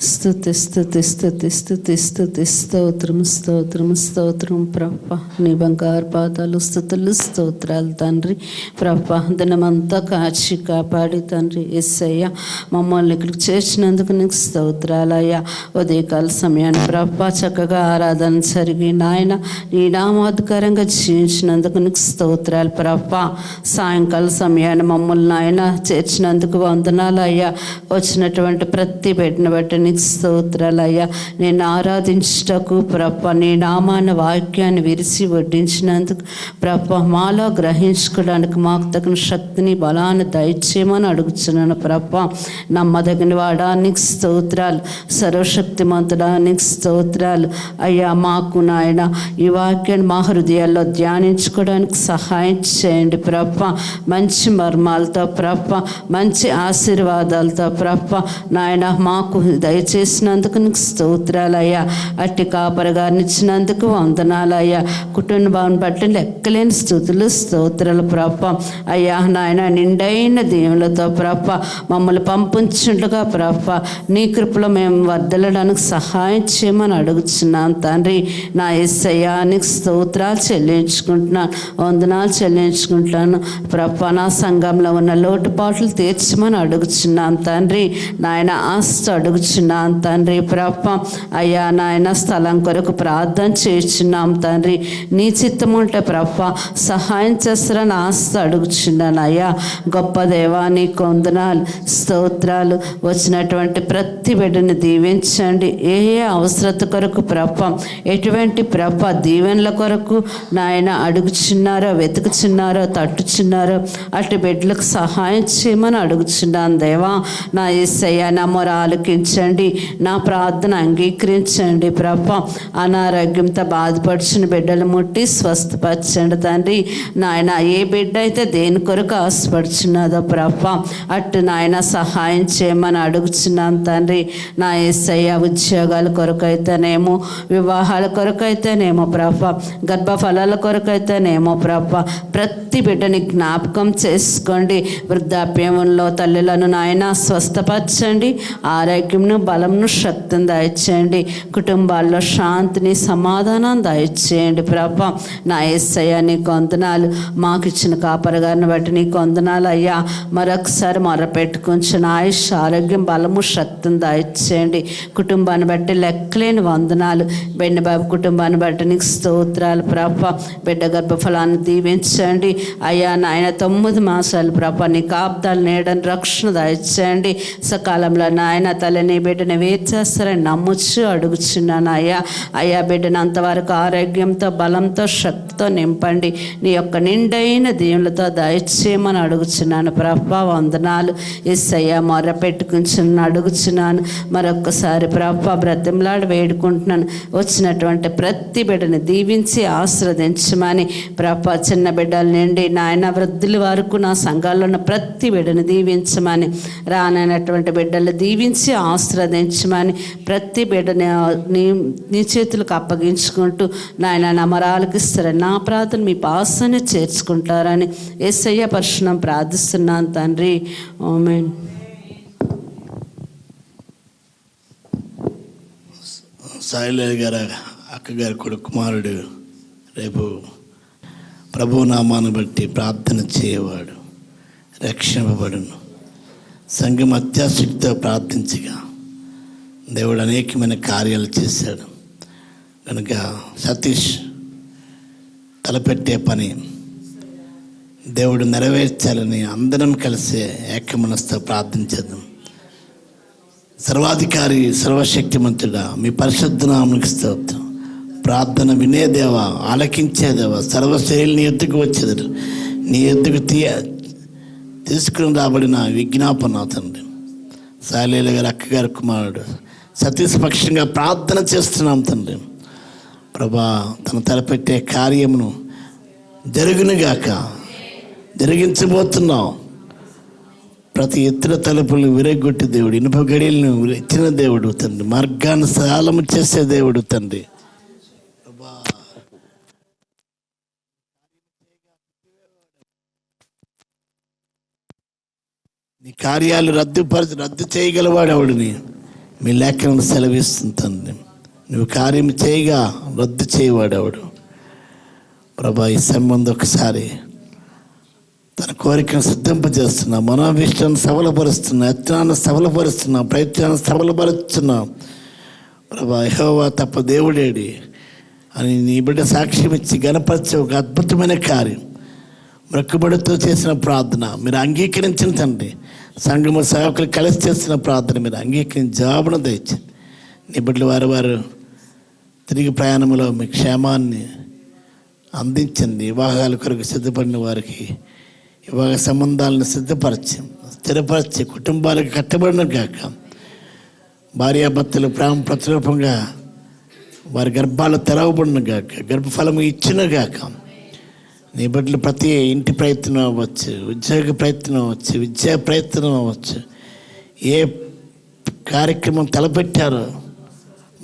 స్తుతి స్తుతి స్తుతి స్తుతి స్తుతి స్తోత్రం స్తోత్రం స్తోత్రం ప్రభ. నీ బంగారు పాదాలు స్తుతులు స్తోత్రాలు తండ్రి. ప్రభ దినమంతా కాచి కాపాడి తండ్రి యేసయ్య మమ్మల్ని ఇక్కడికి చేర్చినందుకు నీకు స్తోత్రాలయ్యా. ఉదయకాల సమయాన్ని ప్రభ చక్కగా ఆరాధన జరిగి నాయన నీ నామాధికారంగా జీవించినందుకు నీకు స్తోత్రాలు ప్రభ. సాయంకాల సమయాన్ని మమ్మల్ని నాయన చేర్చినందుకు వందనాలయ్యా. వచ్చినటువంటి ప్రతి బిడ్డను బట్టి నీకు స్తోత్రాలయ్యా. నేను ఆరాధించుటకు ప్రభ నీ నామాన వాక్యాన్ని విరిసి వడ్డించినందుకు ప్రభ మాలో గ్రహించుకోవడానికి మాకు తగిన శక్తిని బలాన్ని దయచేయమని అడుగుతున్నాను ప్రభ. నమ్మదగిన వాడా నీకు స్తోత్రాలు, సర్వశక్తిమంతుడా నీకు స్తోత్రాలు అయ్యా. మాకు నాయన ఈ వాక్యాన్ని మా హృదయాల్లో ధ్యానించుకోవడానికి సహాయం చేయండి ప్రభ. మంచి మర్మాలతో ప్రభ, మంచి ఆశీర్వాదాలతో ప్రభ నాయన మాకు దయచేసినందుకు నీకు స్తోత్రాలయ్యా. అట్టి కాపరిగారిని ఇచ్చినందుకు వందనాలయ్యా. కుటుంబాన్ని బట్టి లెక్కలేని స్తుతులు స్తోత్రాలు ప్రభ. అయ్యా నాయన నిండైన దీవులతో ప్రభ మమ్మల్ని పంపించుండగా ప్రభ నీ కృపలో మేము వర్దలడానికి సహాయం చేయమని అడుగుతున్నాం తండ్రి. నా యేసయ్యా నీకు స్తోత్రాలు చెల్లించుకుంటున్నాను, వందనాలు చెల్లించుకుంటున్నాను ప్రభ. నా సంఘంలో ఉన్న లోటుపాట్లు తీర్చమని అడుగుతున్నాం తండ్రి. నాయన ఆస్తి అడుగుచున్నాం తండ్రి ప్రభ. అయ్యా నాయన స్థలం కొరకు ప్రార్థన చేస్తున్నాం తండ్రి. నీ చిత్తం ఉంటే ప్రభ సహాయం చేస్తారని ఆస్తి అడుగుచున్నాను అయ్యా. గొప్ప దేవా నీకు వందనాలు స్తోత్రాలు. వచ్చినటువంటి ప్రతి బిడ్డని దీవించండి. ఏ ఏ అవసరత కొరకు ప్రభ, ఎటువంటి ప్రభ దీవెనల కొరకు నాయన అడుగుచున్నారో, వెతుకుచున్నారో, తట్టుచున్నారో అటు బిడ్డలకు సహాయం చేయమని అడుగుచున్నాను దేవా. నా యేసయ్య నా మొర ఆలకించండి, నా ప్రార్థన అంగీకరించండి ప్రభ. అనారోగ్యంతో బాధపడుచున్న బిడ్డలు ముట్టి స్వస్థపరచండి తండ్రి. నాయన ఏ బిడ్డ అయితే దేని కొరకు ఆశపడుచున్నదో ప్రభ అటు నాయన సహాయం చేయమని అడుగుచున్నాను తండ్రి. నా యేసయ్య ఉద్యోగాల కొరకైతేనేమో, వివాహాల కొరకైతేనేమో ప్రభ, గర్భఫలాల కొరకైతేనేమో ప్రభ ప్రతి బిడ్డని జ్ఞాపకం చేసుకోండి. వృద్ధాప్యంలో తల్లులను నాయన స్వస్థపరచండి. ఆరోగ్యంను, బలంను, శక్తిని దయచేయండి. కుటుంబాల్లో శాంతిని, సమాధానం దయచేయండి ప్రభ. నా యేసయ్య నీకు వందనాలు. మాకు ఇచ్చిన కాపరిగారిని బట్టి నీకు వందనాలు అయ్యా. మరొకసారి మొరపెట్టుకుంటున్న ఆయుష్, ఆరోగ్యం, బలము, శక్తిని దయచేయండి. కుటుంబాన్ని బట్టి లెక్కలేని వందనాలు. బెన్నబాబు కుటుంబాన్ని బట్టి నీకు స్తోత్రాలు ప్రభ. బిడ్డ గర్భఫలాన్ని దీవించండి అయ్యా. నాయన 9 మాసాలు ప్రభ నీ కాపుదలు నేడని రక్షణ దయచేయండి. సకాలంలో నాయన తల్లిని బిడ్డని వేచేస్తారని నమ్ముచ్చు అడుగుచున్నాను అయ్యా. అయ్యా బిడ్డను అంతవరకు ఆరోగ్యంతో, బలంతో, శక్తితో నింపండి. నీ యొక్క నిండైన దీవులతో దయచేయమని అడుగుచున్నాను ప్రభ. వందనాలు యేసయ్య. మొర పెట్టుకుంటున్నాను, అడుగుచున్నాను. మరొక్కసారి ప్రభ బ్రతిమలాడి వేడుకుంటున్నాను. వచ్చినటువంటి ప్రతి బిడ్డని దీవించి ఆశీర్వదించమని ప్రభ. చిన్న బిడ్డల నుండి నాయన వృద్ధుల వరకు నా సంఘాల్లో ఉన్న ప్రతి బిడ్డని దీవించమని, రానైనటువంటి బిడ్డలు దీవించి ఆశీర్వదించమని, ప్రతి బిడ్డని నీ చేతులకు అప్పగించుకుంటూ నాయన నమరాలకు ఇస్తారని, నా ప్రార్థన మీ పాసని చేర్చుకుంటారని యేసయ్య పరిశుద్ధం ప్రార్థిస్తున్నాను తండ్రి. ఆమేన్. సాయిలేలు గారు అక్కగారి కొడుకు కుమారుడు రేపు ప్రభు నామాన్ని బట్టి ప్రార్థన చేయవాడు రక్షింపబడును. సంఘం అత్యాశక్తితో ప్రార్థించగా దేవుడు అనేకమైన కార్యాలు చేశాడు. కనుక సతీష్ తలపెట్టే పని దేవుడు నెరవేర్చాలని అందరం కలిసి ఏకమనస్తో ప్రార్థన చేద్దాం. సర్వాధికారి సర్వశక్తిమంతుడా, మీ పరిశుద్ధ నామమునకు స్తోత్రం. ప్రార్థన వినేదేవా, ఆలకించేదేవా, సర్వశైలి నీ ఎద్దుకు వచ్చేది, నీ ఎద్దుకు తీసుకుని రాబడిన విజ్ఞాపన తండ్రి సాలేలు గారి అక్కగారి కుమారుడు సతీష్ పక్షంగా ప్రార్థన చేస్తున్నాం తండ్రి. ప్రభా, తన తలపెట్టే కార్యమును జరుగునుగాక, జరిగించబోతున్నాం. ప్రతి ఇతర తలుపులు విరగొట్టి దేవుడు, ఇనుప గడియలను ఇచ్చిన దేవుడు తండ్రి, మార్గాన్ని సరళము చేసే దేవుడు తండ్రి. నీ కార్యాలు రద్దు చేయగలవాడెవడిని మీ లేఖనం సెలవిస్తుంది తండ్రి. నువ్వు కార్యం చేయగా రద్దు చేయవాడెవడు. ప్రభా, ఈ సంబంధం ఒకసారి తన కోరికను సిద్ధింపజేస్తున్నా, మనోభిష్టాన్ని సఫలపరుస్తున్నా, యత్నాన్ని సఫలపరుస్తున్నా, ప్రయత్నాన్ని సఫలపరుస్తున్నా. ప్రభా, యెహోవా తప్ప దేవుడేడి అని నీ బిడ్డ సాక్ష్యం ఇచ్చి గణపరిచే ఒక అద్భుతమైన కార్యం మొక్కుబడితో చేసిన ప్రార్థన మీరు అంగీకరించిన తండ్రి. సంఘము సేవకులు కలిసి చేసిన ప్రార్థన మీరు అంగీకరించి జవాబును దయచింది. నీ బిడ్డలు వారు తిరిగి ప్రయాణంలో మీ క్షేమాన్ని అందించింది. వివాహాల కొరకు సిద్ధపడిన వారికి వివాహ సంబంధాలను సిద్ధపరచి స్థిరపరిచి కుటుంబాలకు కట్టబడిన గాక, భార్యాభర్తలు ప్రేమ ప్రతిరూపంగా వారి గర్భాలు తెరవబడిన గాక, గర్భఫలము ఇచ్చిన గాక. నీ బిడ్డలు ప్రతి ఇంటి ప్రయత్నం అవ్వచ్చు, ఉద్యోగ ప్రయత్నం అవ్వచ్చు, విద్యా ప్రయత్నం అవ్వచ్చు, ఏ కార్యక్రమం తలపెట్టారో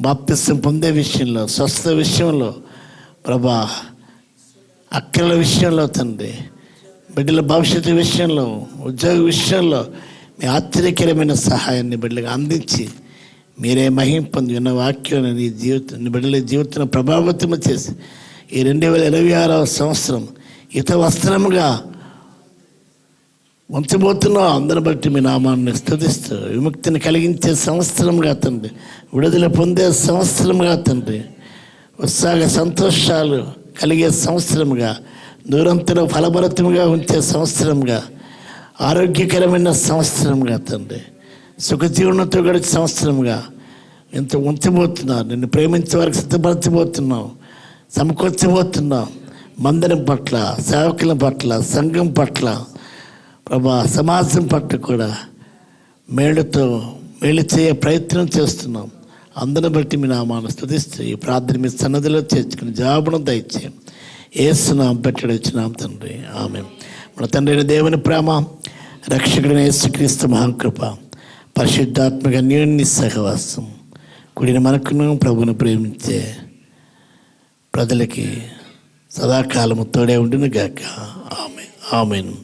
బాప్తిసం పొందే విషయంలో, స్వస్థ విషయంలో, ప్రభా, అక్కల విషయంలో తండ్రి, బిడ్డల భవిష్యత్తు విషయంలో, ఉద్యోగ విషయంలో మీ ఆశ్చర్యకరమైన సహాయాన్ని బిడ్డలకు అందించి మీరే మహిమ పొంది ఉన్న వాక్యం నీ బిడ్డల జీవితం ప్రభావితం చేసి ఈ 2026వ సంవత్సరం ఇత వస్త్రముగా ఉంచబోతున్నాం. అందరిని బట్టి మీ నామాన్ని స్తుతిస్తూ విముక్తిని కలిగించే సంవత్సరంగా తండ్రి, విడుదల పొందే సంవత్సరంగా తండ్రి, ఉత్సాహ సంతోషాలు కలిగే సంవత్సరంగా, దూరంతో ఫలభరితముగా ఉంచే సంవత్సరంగా, ఆరోగ్యకరమైన సంవత్సరంగా తండ్రి, సుఖజీవనంతో గడిచే సంవత్సరంగా ఇంత ఉంచబోతున్నారు. నిన్ను ప్రేమించే వారికి సిద్ధపరచబోతున్నావు, సమకూర్చబోతున్నావు. మందిరం పట్ల, సేవకుల పట్ల, సంఘం పట్ల, ప్రభా, సమాజం పట్ల కూడా మేలు చేయ ప్రయత్నం చేస్తున్నాం. అందరిని బట్టి మీ నామాన్ని స్తుతిస్తూ ఈ ప్రార్థన మీ సన్నదిలో చేర్చుకుని జవాబును దయచేయం. యేసునామం పెట్టడి వచ్చినాం తండ్రి, ఆమేన్. మన తండ్రి అయిన దేవుని ప్రేమ, రక్షకుడైన యేసుక్రీస్తు మహాకృప, పరిశుద్ధాత్మక అన్యోన్య సహవాసం కూడిన మనకును ప్రభువును ప్రేమించే ప్రజలకి సదాకాలము తోడే ఉండును గాక. ఆమేన్, ఆమేన్.